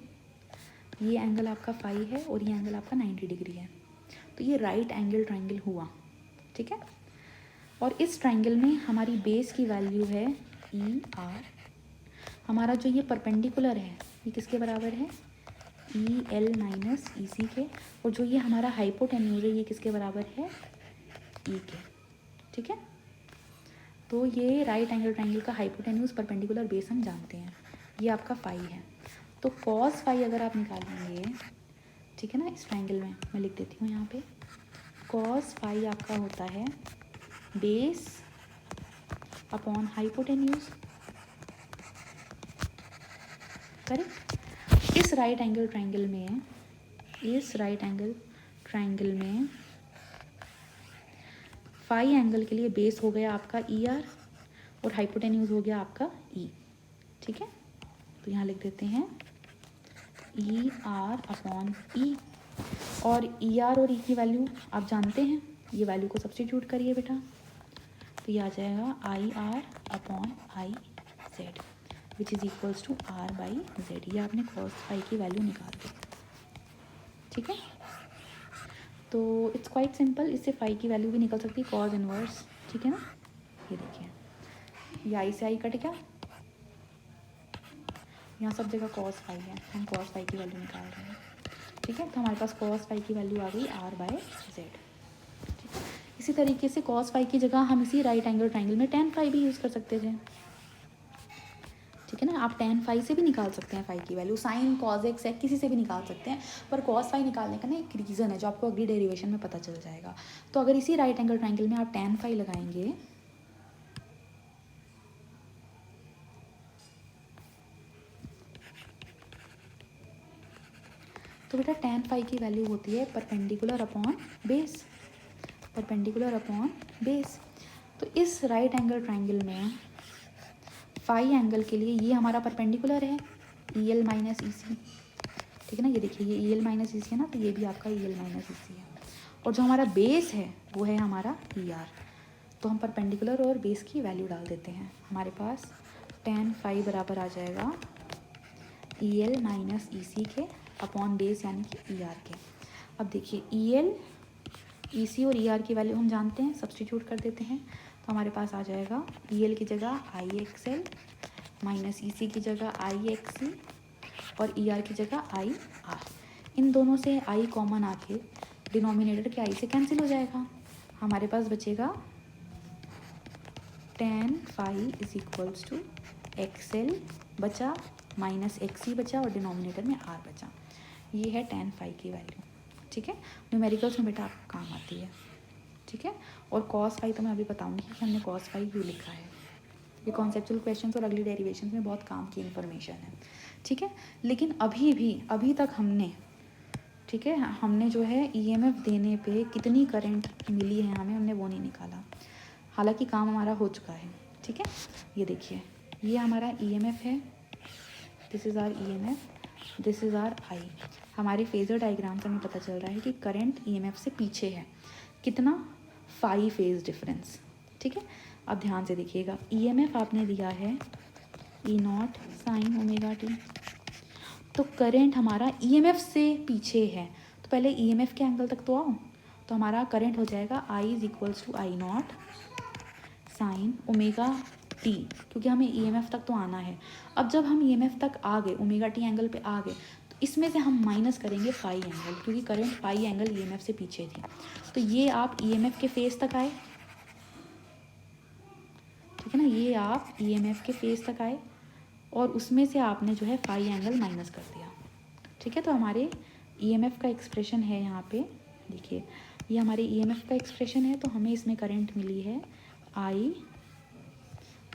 ये एंगल आपका फाई है और ये एंगल आपका 90 डिग्री है, तो ये राइट एंगल ट्राइंगल हुआ, ठीक है। और इस ट्राइंगल में हमारी बेस की वैल्यू है ER, हमारा जो ये परपेंडिकुलर है ये किसके बराबर है, EL माइनस EC के, और जो ये हमारा हाइपोटेन्यूज है ये किसके बराबर है, E के, ठीक है। तो ये राइट एंगल ट्राइंगल का हाइपोटेन्यूज परपेंडिकुलर बेस हम जानते हैं, ये आपका फाई है। तो कॉस फाई अगर आप निकालेंगे, ठीक है ना, इस ट्राइंगल में मैं लिख देती हूँ यहाँ पे, कॉस फाई आपका होता है बेस अपॉन हाइपोटेन्यूज, करेक्ट। इस राइट एंगल ट्राइंगल में फाई एंगल के लिए बेस हो गया आपका ER और हाइपोटेन्यूज हो गया आपका E, ठीक है। तो यहाँ लिख देते हैं ER अपॉन E, और ER और E की वैल्यू आप जानते हैं, ये वैल्यू को सब्स्टिट्यूट करिए बेटा, तो ये आ जाएगा IR upon IZ which is equals to R/Z। ये आपने कॉस फाई की वैल्यू निकाल दी, ठीक है। तो इट्स क्वाइट सिंपल, इससे फाई की वैल्यू भी निकल सकती है कॉस इनवर्स, ठीक है ना। ये देखिए ये आई से आई कट गया, यहाँ सब जगह कॉस फाई है, हम कॉस फाई की वैल्यू निकाल रहे हैं, ठीक है। तो हमारे पास कॉस फाई की वैल्यू आ गई R/Z, ठीक है। इसी तरीके से कॉस फाई की जगह हम इसी राइट एंगल ट्राइंगल में tan फाई भी यूज़ कर सकते थे, ठीक है ना। आप tan फाई से भी निकाल सकते हैं फाई की वैल्यू, साइन कॉस एक्स है किसी से भी निकाल सकते हैं, पर कॉस फाई निकालने का ना एक रीज़न है जो आपको अगली डेरिवेशन में पता चल जाएगा। तो अगर इसी राइट एंगल ट्राइंगल में आप tan फाई लगाएंगे, तो बेटा tan फाई की वैल्यू होती है perpendicular upon base, perpendicular upon base. तो इस राइट एंगल ट्राइंगल में फाई एंगल के लिए ये हमारा परपेंडिकुलर है EL माइनस EC, ठीक है ना। ये देखिए ये EL माइनस EC है ना, तो ये भी आपका EL माइनस EC है, और जो हमारा बेस है वो है हमारा ER। तो हम परपेंडिकुलर और बेस की वैल्यू डाल देते हैं, हमारे पास tan फाई बराबर आ जाएगा EL माइनस EC के अपॉन बेस यानी कि ER के। अब देखिए EL EC और ER की वैल्यू हम जानते हैं, सब्स्टिट्यूट कर देते हैं, तो हमारे पास आ जाएगा EL की जगह IXL माइनस EC की जगह IXC और ई आर की जगह आई आर। इन दोनों से आई कॉमन आके डिनोमिनेटर के आई से कैंसिल हो जाएगा। हमारे पास बचेगा tan phi is equals to X L बचा माइनस एक्स सी बचा और डिनोमिनेटर में आर बचा। ये है tan फाई की वैल्यू। ठीक है, न्यूमेरिकल्स में बेटा आपको काम आती है। ठीक है, और cos फाई तो मैं अभी बताऊंगी कि हमने cos फाई क्यों लिखा है। ये कॉन्सेप्चुअल क्वेश्चंस और अगली डेरिवेशंस में बहुत काम की इन्फॉर्मेशन है। ठीक है, लेकिन अभी तक हमने, ठीक है, हमने जो है ईएमएफ देने पे कितनी करंट मिली है हमें, हमने वो नहीं निकाला। हालांकि काम हमारा हो चुका है। ठीक है, ये देखिए, ये हमारा ईएमएफ है, this is our EMF, this is our I. हमारे फेजर डायग्राम से हमें पता चल रहा है कि करंट ईएमएफ से पीछे है। कितना? 5 फेज डिफरेंस। ठीक है, अब ध्यान से देखिएगा, ईएमएफ आपने दिया है ई नॉट साइन ओमेगा टी, तो करंट हमारा ईएमएफ से पीछे है, तो पहले ईएमएफ के एंगल तक तो आओ। तो हमारा करंट हो जाएगा I is equals to I not sine omega T, क्योंकि हमें ईएमएफ तक तो आना है। अब जब हम ईएमएफ तक आ गए, ओमेगा टी एंगल पे आ गए, तो इसमें से हम माइनस करेंगे फाई एंगल, क्योंकि करंट फाई एंगल ईएमएफ से पीछे थी। तो ये आप ईएमएफ के फेस तक आए, ठीक है ना, ये आप ईएमएफ के फेस तक आए और उसमें से आपने जो है फाई एंगल माइनस कर दिया। ठीक है, तो हमारे ईएमएफ का एक्सप्रेशन है यहाँ पे, देखिए ये हमारे ईएमएफ का एक्सप्रेशन है। तो हमें इसमें करंट मिली है I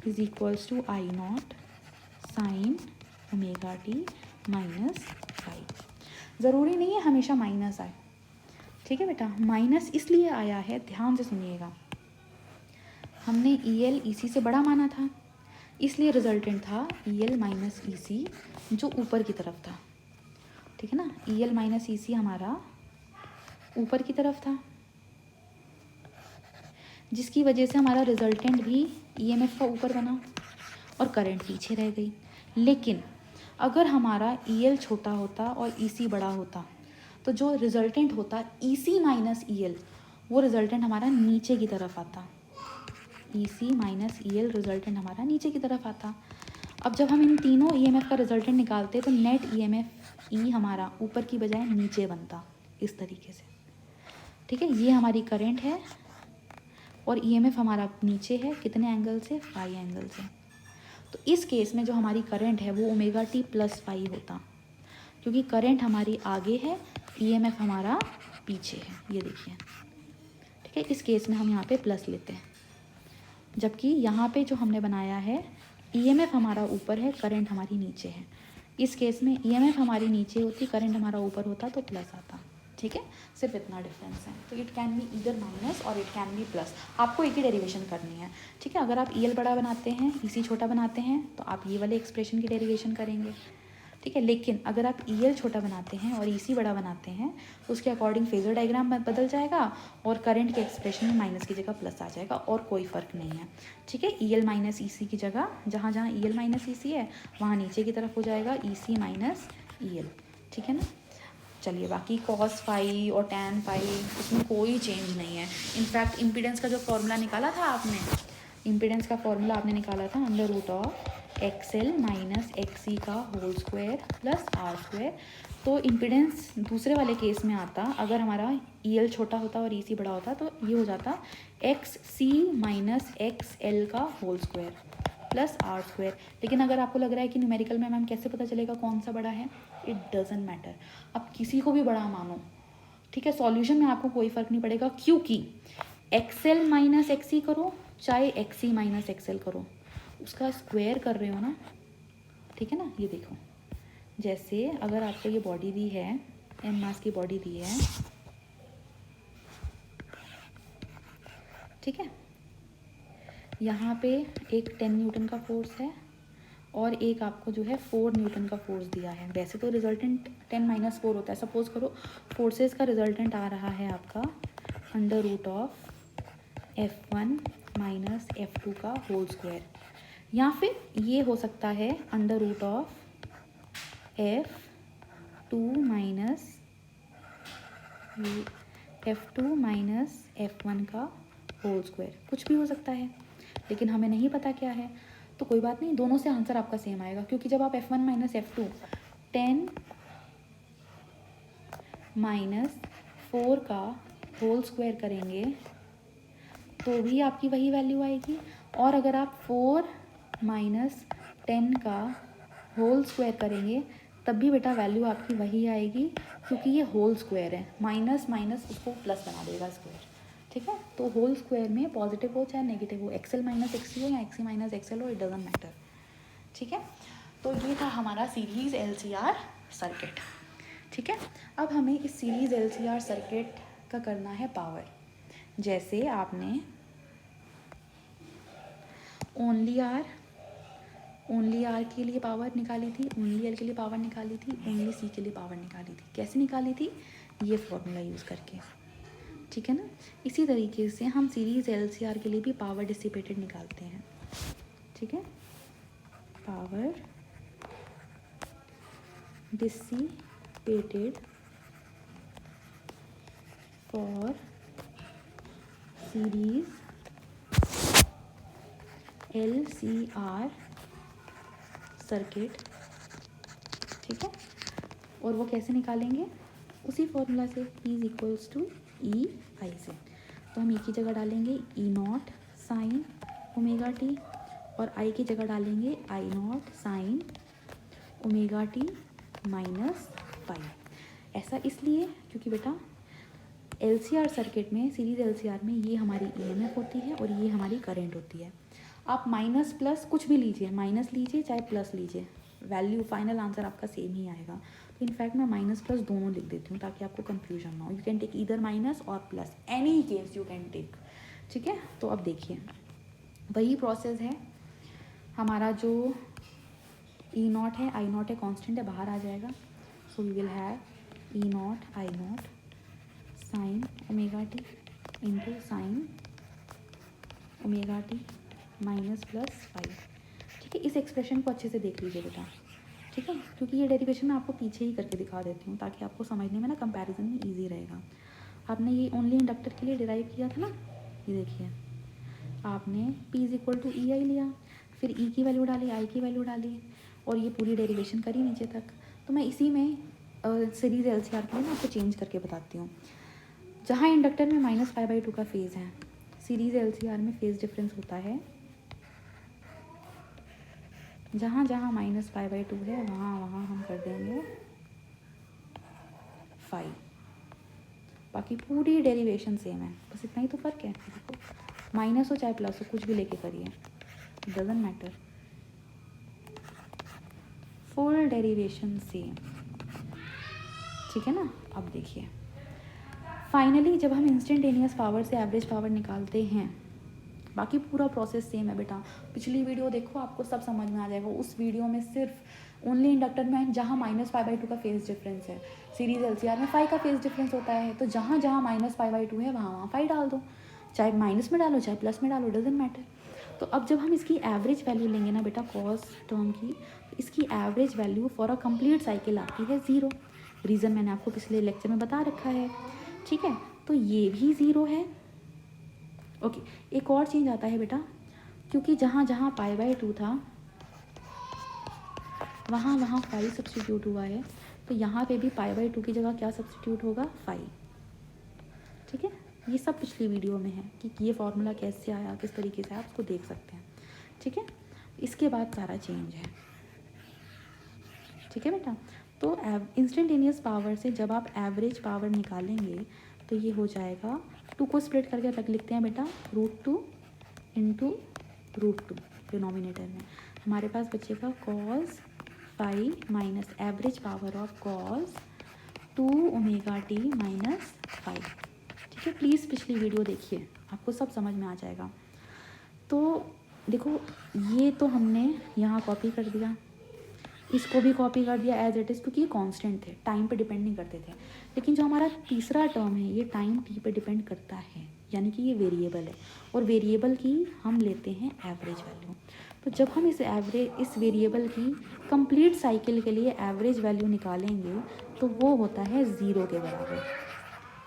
is equals to I not sine omega T minus phi. ज़रूरी नहीं है हमेशा माइनस आए। ठीक है बेटा, माइनस इसलिए आया है, ध्यान से सुनिएगा, हमने ई एल ई सी से बड़ा माना था, इसलिए रिजल्टेंट था ई एल माइनस ई सी जो ऊपर की तरफ था। ठीक है ना, ई एल माइनस ई सी हमारा ऊपर की तरफ था, जिसकी वजह से हमारा रिजल्टेंट भी ईएमएफ का ऊपर बना और करंट पीछे रह गई। लेकिन अगर हमारा ईएल छोटा होता और ईसी बड़ा होता, तो जो रिजल्टेंट होता ईसी माइनस ईएल, वो रिजल्टेंट हमारा नीचे की तरफ आता। ईसी माइनस ईएल रिजल्टेंट हमारा नीचे की तरफ आता। अब जब हम इन तीनों ईएमएफ का रिजल्टेंट निकालते तो नेट ईएमएफ ई हमारा ऊपर की बजाय नीचे बनता, इस तरीके से। ठीक है, ये हमारी करंट है और ईएमएफ हमारा नीचे है, कितने एंगल से? फाई एंगल से। तो इस केस में जो हमारी करंट है वो ओमेगा टी प्लस फाई होता, क्योंकि करंट हमारी आगे है, ईएमएफ हमारा पीछे है। ये देखिए, ठीक है, इस केस में हम यहाँ पे प्लस लेते हैं, जबकि यहाँ पे जो हमने बनाया है ईएमएफ हमारा ऊपर है, करंट हमारी नीचे है। इस केस में ईएमएफ हमारी नीचे होती, करंट हमारा ऊपर होता, तो प्लस आता। ठीक है, सिर्फ इतना डिफरेंस है। तो इट कैन बी इधर माइनस और इट कैन बी प्लस, आपको एक ही डेरिवेशन करनी है। ठीक है, अगर आप ईएल बड़ा बनाते हैं, ईसी छोटा बनाते हैं, तो आप ये वाले एक्सप्रेशन की डेरिवेशन करेंगे। ठीक है, लेकिन अगर आप ईएल छोटा बनाते हैं और ईसी बड़ा बनाते हैं, तो उसके अकॉर्डिंग फेजर डायग्राम बदल जाएगा और करंट के एक्सप्रेशन में माइनस की जगह प्लस आ जाएगा, और कोई फ़र्क नहीं है। ठीक है, ईएल माइनस ईसी की जगह जहाँ जहाँ ईएल माइनस ईसी है वहाँ नीचे की तरफ हो जाएगा ईसी माइनस ईएल। ठीक है ना, चलिए, बाकी कॉस फाई और टैन फाई उसमें कोई चेंज नहीं है। इनफैक्ट इम्पीडेंस का जो फॉर्मूला निकाला था आपने, इम्पीडेंस का फॉर्मूला आपने निकाला था under root of X L minus X C का whole square plus R square. तो इम्पीडेंस दूसरे वाले केस में आता, अगर हमारा ई एल छोटा होता और ई सी बड़ा होता, तो ये हो जाता X C minus X L का whole square plus R square. लेकिन अगर आपको लग रहा है कि न्यूमेरिकल में मैम कैसे पता चलेगा कौन सा बड़ा है, इट डजेंट मैटर, आप किसी को भी बड़ा मानो। ठीक है, सॉल्यूशन में आपको कोई फ़र्क नहीं पड़ेगा, क्योंकि एक्सएल माइनस एक्सी करो चाहे एक्सी माइनस एक्सएल करो, उसका स्क्वायर कर रहे हो ना। ठीक है ना, ये देखो, जैसे अगर आपको ये बॉडी दी है, एम मास की बॉडी दी है, ठीक है, यहाँ पे एक 10 न्यूटन का फोर्स है और एक आपको जो है 4 न्यूटन का फोर्स दिया है। वैसे तो रिजल्टेंट 10 माइनस 4 होता है। सपोज करो फोर्सेस का रिजल्टेंट आ रहा है आपका under root of F1 minus F2 का होल स्क्वायर, या फिर ये हो सकता है under root of F2 minus F1 का होल स्क्वायर, कुछ भी हो सकता है, लेकिन हमें नहीं पता क्या है। तो कोई बात नहीं, दोनों से आंसर आपका सेम आएगा, क्योंकि जब आप F1 माइनस F2 10 माइनस 4 का होल स्क्वायर करेंगे तो भी आपकी वही वैल्यू आएगी, और अगर आप 4 माइनस 10 का होल स्क्वायर करेंगे तब भी बेटा वैल्यू आपकी वही आएगी, क्योंकि ये होल स्क्वायर है, माइनस माइनस उसको प्लस बना देगा स्क्वायर, ठीक है। तो होल स्क्वायर में पॉजिटिव हो चाहे नेगेटिव हो, एक्सएल माइनस एक्ससी हो या एक्ससी माइनस एक्सएल हो, इट डजंट मैटर, ठीक है। तो ये था हमारा सीरीज़ एलसीआर सर्किट, ठीक है। अब हमें इस सीरीज़ एलसीआर सर्किट का करना है पावर। जैसे आपने ओनली आर के लिए पावर निकाली थी, ओनली एल के लिए पावर निकाली थी, ओनली सी के लिए पावर निकाली थी। कैसे निकाली थी? ये फॉर्मूला यूज़ करके, ठीक है ना। इसी तरीके से हम सीरीज़ एलसीआर के लिए भी पावर डिसिपेटेड निकालते हैं, ठीक है। Power dissipated for series LCR circuit, ठीक है। और वो कैसे निकालेंगे? उसी फॉर्मूला से, E is equals to E I से। तो हम ई की जगह डालेंगे E not sine omega T, और आई की जगह डालेंगे I not sine omega T minus pi. ऐसा इसलिए क्योंकि बेटा एलसीआर सर्किट में, सीरीज एलसीआर में, ये हमारी ईएमएफ होती है और ये हमारी करंट होती है। आप माइनस प्लस कुछ भी लीजिए, माइनस लीजिए चाहे प्लस लीजिए, वैल्यू फाइनल आंसर आपका सेम ही आएगा। तो इनफैक्ट मैं माइनस प्लस दोनों लिख देती हूँ ताकि आपको कन्फ्यूजन ना हो। You can take either minus और plus, any case you can take, ठीक है। तो अब देखिए वही प्रोसेस है हमारा, जो ई नॉट है, आई नॉट है, कॉन्स्टेंट है, बाहर आ जाएगा। So we will have E nought I not sine omega T into sine omega T minus plus five, ठीक है। इस एक्सप्रेशन को अच्छे से देख लीजिए बेटा, ठीक है, क्योंकि ये डेरिवेशन मैं आपको पीछे ही करके दिखा देती हूँ ताकि आपको समझने में ना कंपैरिजन में इजी रहेगा। आपने ये ओनली इंडक्टर के लिए डिराइव किया था ना, ये देखिए आपने P is equal to E आई लिया, फिर E की वैल्यू डाली, I की वैल्यू डाली, और ये पूरी डेरिवेशन करी नीचे तक। तो मैं इसी में सीरीज एलसीआर के लिए ना आपको चेंज करके बताती हूँ। जहाँ इंडक्टर में -5/2 का फेज़ है, सीरीज एलसीआर में फेज़ डिफरेंस होता है, जहाँ जहाँ -5/2 है वहाँ वहाँ हम कर देंगे 5, बाकी पूरी डेरिवेशन सेम है, बस इतना ही तो फ़र्क है। देखो माइनस हो चाहे प्लस हो, कुछ भी लेके करिए, doesn't matter, full derivation same, ठीक है ना। अब देखिए फाइनली जब हम इंस्टेंटेनियस पावर से एवरेज पावर निकालते हैं, बाकी पूरा प्रोसेस सेम है बेटा। पिछली वीडियो देखो, आपको सब समझ में आ जाएगा। उस वीडियो में सिर्फ ओनली इंडक्टर में जहाँ -5/2 का फेज़ डिफरेंस है, सीरीज एलसीआर में 5 का फेज़ डिफरेंस होता है। तो जहाँ जहाँ -5/2 है वहाँ वहाँ 5 डाल दो, चाहे माइनस में डालो चाहे प्लस में डालो, डजेंट मैटर। तो अब जब हम इसकी एवरेज वैल्यू लेंगे ना बेटा कॉस टर्म की, तो इसकी average value for a complete cycle आती है 0। रीज़न मैंने आपको पिछले लेक्चर में बता रखा है, ठीक है। तो ये भी 0 है, ओके। एक और चेंज आता है बेटा, क्योंकि जहाँ जहाँ π/2 था वहाँ वहाँ 5 सब्सटीट्यूट हुआ है, तो यहाँ पे भी π/2 की जगह क्या सब्सटीट्यूट होगा? 5, ठीक है। ये सब पिछली वीडियो में है कि ये फॉर्मूला कैसे आया, किस तरीके से आप उसको देख सकते हैं, ठीक है। इसके बाद सारा चेंज है, ठीक है बेटा। तो इंस्टेंटेनियस पावर से जब आप एवरेज पावर निकालेंगे तो ये हो जाएगा, 2 को स्प्लिट करके रख लिखते हैं बेटा, √2 इंटू √2 डिनोमिनेटर में। हमारे पास बचेगा cos pi minus average power of cos 2 omega T minus 5, ठीक है। प्लीज़ पिछली वीडियो देखिए, आपको सब समझ में आ जाएगा। तो देखो ये तो हमने यहाँ कॉपी कर दिया, इसको भी कॉपी कर दिया एज इट इज़, क्योंकि ये कांस्टेंट थे, टाइम पे डिपेंड नहीं करते थे। लेकिन जो हमारा तीसरा टर्म है ये टाइम टी पे डिपेंड करता है, यानी कि ये वेरिएबल है, और वेरिएबल की हम लेते हैं एवरेज वैल्यू। तो जब हम इस वेरिएबल की कंप्लीट साइकिल के लिए एवरेज वैल्यू निकालेंगे तो वो होता है 0 के बराबर,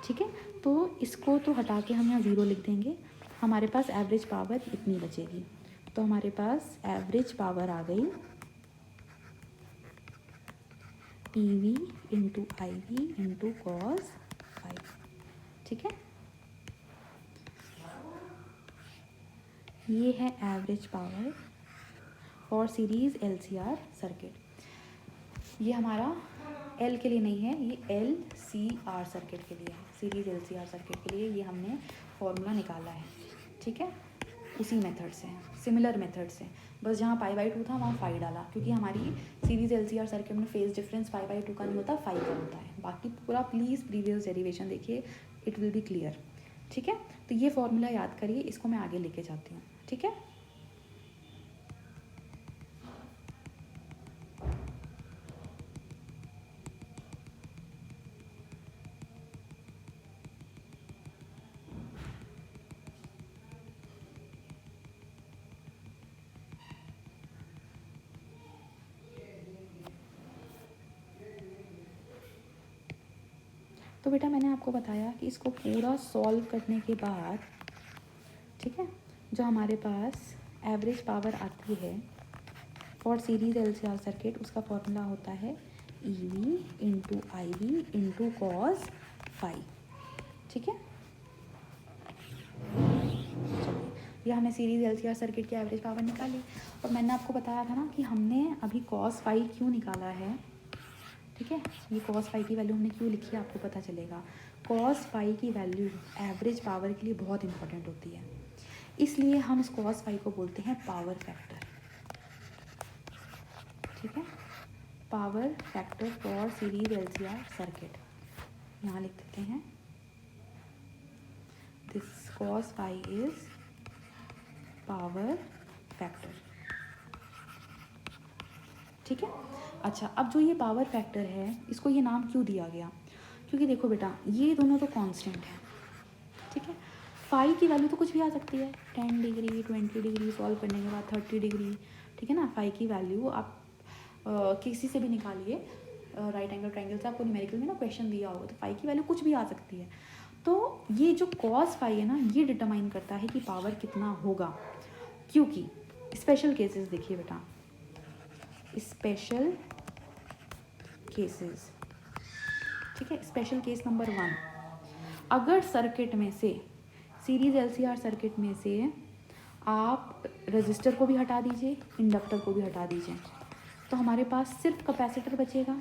ठीक है। तो इसको तो हटा के हम यहाँ 0 लिख देंगे, हमारे पास एवरेज पावर इतनी बचेगी। तो हमारे पास एवरेज पावर आ गई EV into IV into cos phi. ठीक है, ये है average power for series LCR circuit. ये हमारा L के लिए नहीं है, ये LCR सर्किट के लिए है, सीरीज LCR सर्किट के लिए ये हमने फॉर्मूला निकाला है। ठीक है, उसी मेथड से, सिमिलर मेथड से, बस जहाँ π/2 था वहाँ फाई डाला, क्योंकि हमारी सीरीज LCR सर्किट में फेज डिफरेंस π/2 का नहीं होता, फाई का होता है। बाकी पूरा प्लीज़ प्रीवियस डेरिवेशन देखिए, इट विल बी क्लियर। ठीक है, तो ये फॉर्मूला याद करिए, इसको मैं आगे लेके जाती हूँ। ठीक है, तो बेटा मैंने आपको बताया कि इसको पूरा सॉल्व करने के बाद, ठीक है, जो हमारे पास एवरेज पावर आती है फॉर सीरीज LCR सर्किट, उसका फॉर्मूला होता है EV into IV into cos phi. ठीक है, चलिए, ये हमने सीरीज LCR सर्किट की एवरेज पावर निकाली, और मैंने आपको बताया था ना कि हमने अभी कॉस फाई क्यों निकाला है। ठीक है, ये कॉस फाई की वैल्यू हमने क्यों लिखी है आपको पता चलेगा। कॉस फाई की वैल्यू एवरेज पावर के लिए बहुत इंपॉर्टेंट होती है, इसलिए हम इस कॉस फाई को बोलते हैं पावर फैक्टर। ठीक है, power factor for series LCR circuit, यहाँ लिख देते हैं this cos phi is power factor. ठीक है, अच्छा, अब जो ये पावर फैक्टर है, इसको ये नाम क्यों दिया गया, क्योंकि देखो बेटा ये दोनों तो कांस्टेंट है। ठीक है, फाई की वैल्यू तो कुछ भी आ सकती है, 10 डिग्री 20 डिग्री, सॉल्व करने के बाद 30 डिग्री। ठीक है ना, फाई की वैल्यू आप किसी से भी निकालिए, राइट एंगल ट्रायंगल से, आपको न्यूमेरिकल में ना क्वेश्चन दिया होगा, तो फाई की वैल्यू कुछ भी आ सकती है। तो ये जो कॉस फाई है ना, ये डिटरमाइन करता है कि पावर कितना होगा, क्योंकि स्पेशल केसेस देखिए बेटा, स्पेशल केसेस। ठीक है, स्पेशल केस नंबर 1, अगर सर्किट में से, सीरीज LCR सर्किट में से आप रजिस्टर को भी हटा दीजिए, इंडक्टर को भी हटा दीजिए, तो हमारे पास सिर्फ कैपेसिटर बचेगा।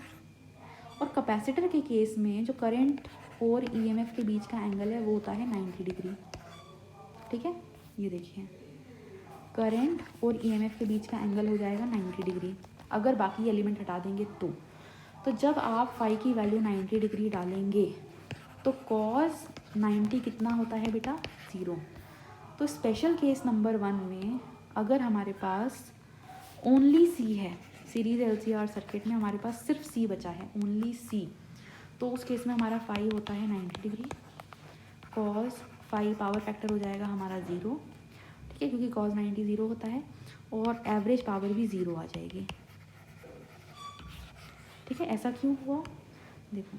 और कैपेसिटर के केस में जो करंट और EMF के बीच का एंगल है वो होता है 90 डिग्री। ठीक है, ये देखिए, करंट और EMF के बीच का एंगल हो जाएगा 90 डिग्री, अगर बाकी एलिमेंट हटा देंगे तो जब आप फाई की वैल्यू 90 डिग्री डालेंगे तो कॉस 90 कितना होता है बेटा, 0। तो स्पेशल केस नंबर 1 में अगर हमारे पास ओनली C है, सीरीज LCR सर्किट में हमारे पास सिर्फ C बचा है, ओनली C, तो उस केस में हमारा फाई होता है 90 degree, cos phi power factor हो जाएगा हमारा 0। ठीक है, क्योंकि कॉस 90 0 होता है, और एवरेज पावर भी 0 आ जाएगी। ठीक है, ऐसा क्यों हुआ, देखो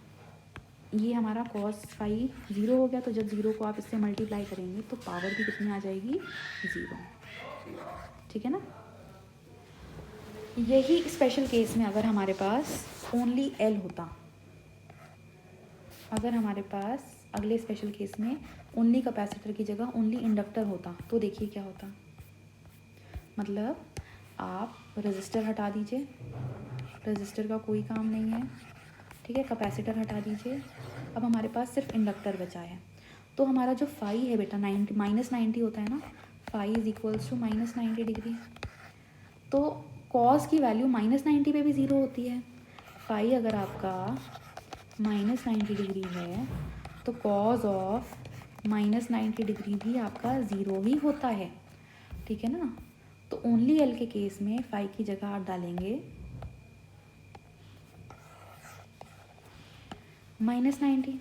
ये हमारा कॉस फाई 0 हो गया, तो जब 0 को आप इससे मल्टीप्लाई करेंगे तो पावर भी कितनी आ जाएगी, 0। ठीक है ना, यही स्पेशल केस में अगर हमारे पास ओनली L होता, अगर हमारे पास अगले स्पेशल केस में ओनली कैपेसिटर की जगह ओनली इंडक्टर होता, तो देखिए क्या होता, मतलब आप रजिस्टर हटा दीजिए, रजिस्टर का कोई काम नहीं है। ठीक है, कैपेसिटर हटा दीजिए, अब हमारे पास सिर्फ इंडक्टर बचा है, तो हमारा जो फाई है बेटा -90 होता है ना, phi is equals to -90 degree, तो कॉस की वैल्यू -90 पे भी 0 होती है। फाई अगर आपका -90 डिग्री है तो कॉस ऑफ -90 डिग्री भी आपका 0 ही होता है। ठीक है ना, तो ओनली L के केस में फाई की जगह आप डालेंगे -90,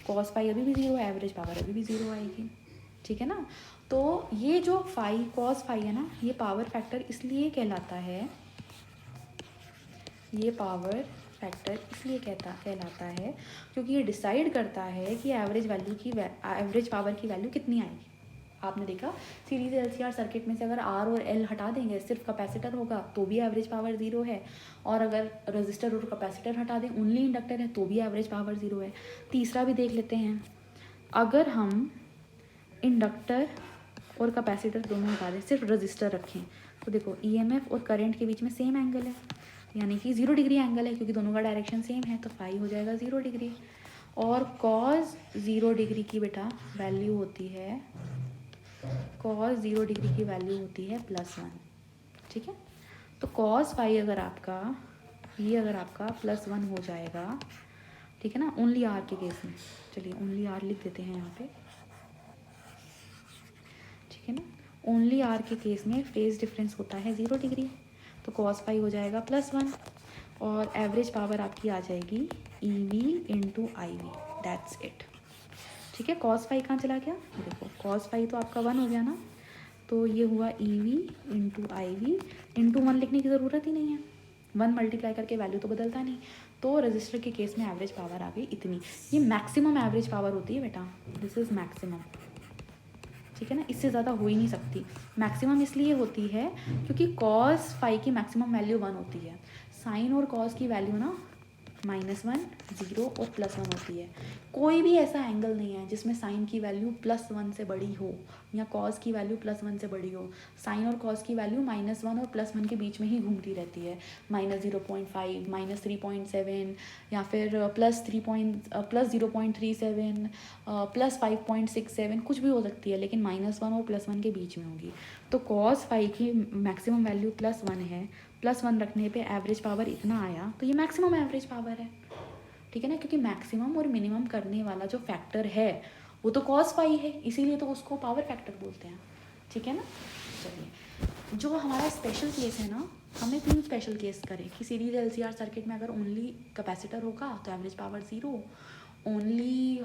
कॉस फाई अभी भी 0, एवरेज पावर अभी भी 0 आएगी। ठीक है ना, तो ये जो फाई कॉस फाई है ना, ये पावर फैक्टर इसलिए कहलाता है, ये पावर फैक्टर इसलिए कहलाता है क्योंकि ये डिसाइड करता है कि एवरेज पावर की वैल्यू कितनी आएगी। आपने देखा सीरीज LCR सर्किट में से अगर R और L हटा देंगे, सिर्फ कैपेसिटर होगा तो भी एवरेज पावर 0 है, और अगर रजिस्टर और कैपेसिटर हटा दें, ओनली इंडक्टर है, तो भी एवरेज पावर 0 है। तीसरा भी देख लेते हैं, अगर हम इंडक्टर और कैपेसिटर दोनों हटा दें, सिर्फ रजिस्टर रखें, तो देखो EMF और करंट के बीच में सेम एंगल है, यानी कि 0 डिग्री एंगल है, क्योंकि दोनों का डायरेक्शन सेम है, तो फाई हो जाएगा 0 डिग्री। और कॉज 0 डिग्री की बेटा वैल्यू होती है, कॉज 0 डिग्री की वैल्यू होती है +1, ठीक है। तो कॉस फाई अगर आपका, ये अगर आपका +1 हो जाएगा, ठीक है ना, ओनली आर के केस में। चलिए ओनली आर लिख देते हैं यहाँ पे, ठीक है ना। ओनली आर के केस में फेज डिफरेंस होता है 0 डिग्री, तो कॉस फाई हो जाएगा +1, और एवरेज पावर आपकी आ जाएगी EV × IV, दैट्स इट, ठीक है। कॉस फाई कहाँ चला गया, देखो कॉस फाई तो आपका 1 हो गया ना, तो ये हुआ EV × IV, × 1 लिखने की ज़रूरत ही नहीं है, 1 मल्टीप्लाई करके वैल्यू तो बदलता नहीं। तो रजिस्टर के केस में एवरेज पावर आ गई इतनी, ये मैक्सिमम एवरेज पावर होती है बेटा, दिस इज़ मैक्सिमम, ठीक है ना, इससे ज़्यादा हो ही नहीं सकती। मैक्सिमम इसलिए होती है क्योंकि कॉस फाई की मैक्सिमम वैल्यू 1 होती है, साइन और कॉस की वैल्यू ना -1, 0 और +1 होती है। कोई भी ऐसा एंगल नहीं है जिसमें साइन की वैल्यू +1 से बड़ी हो या कॉस की वैल्यू +1 से बड़ी हो। साइन और कॉस की वैल्यू -1 और +1 के बीच में ही घूमती रहती है, -0.5, -3.7, या फिर +0.37, +5.67, कुछ भी हो सकती है, लेकिन -1 और +1 के बीच में होगी। तो कॉस फाई की मैक्सिमम वैल्यू +1 है, +1 रखने पे एवरेज पावर इतना आया, तो ये मैक्सिमम एवरेज पावर है, ठीक है ना, क्योंकि मैक्सिमम और मिनिमम करने वाला जो फैक्टर है वो तो कॉस फाई है, इसीलिए तो उसको पावर फैक्टर बोलते हैं, ठीक है ना। चलिए जो हमारा स्पेशल केस है ना, हमने 3 स्पेशल केस करे कि सीरीज LCR सर्किट में अगर ओनली कैपेसिटर होगा तो एवरेज पावर 0, ओनली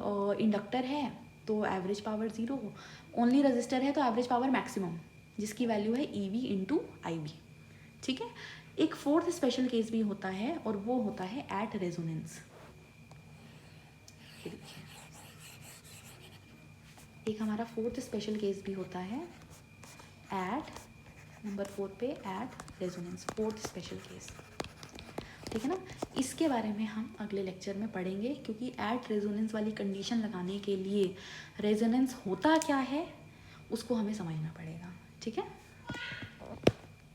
इंडक्टर है तो एवरेज पावर 0, ओनली रजिस्टर है तो एवरेज पावर मैक्सिमम, जिसकी वैल्यू है EV × IV, ठीक है। एक 4th स्पेशल केस भी होता है, और वो होता है एट रेजोनेंस। एक हमारा 4th स्पेशल केस भी होता है एट नंबर 4 पे, at resonance, 4th special case, ठीक है ना। इसके बारे में हम अगले लेक्चर में पढ़ेंगे, क्योंकि एट रेजोनेंस वाली कंडीशन लगाने के लिए रेजोनेंस होता क्या है उसको हमें समझना पड़ेगा, ठीक है।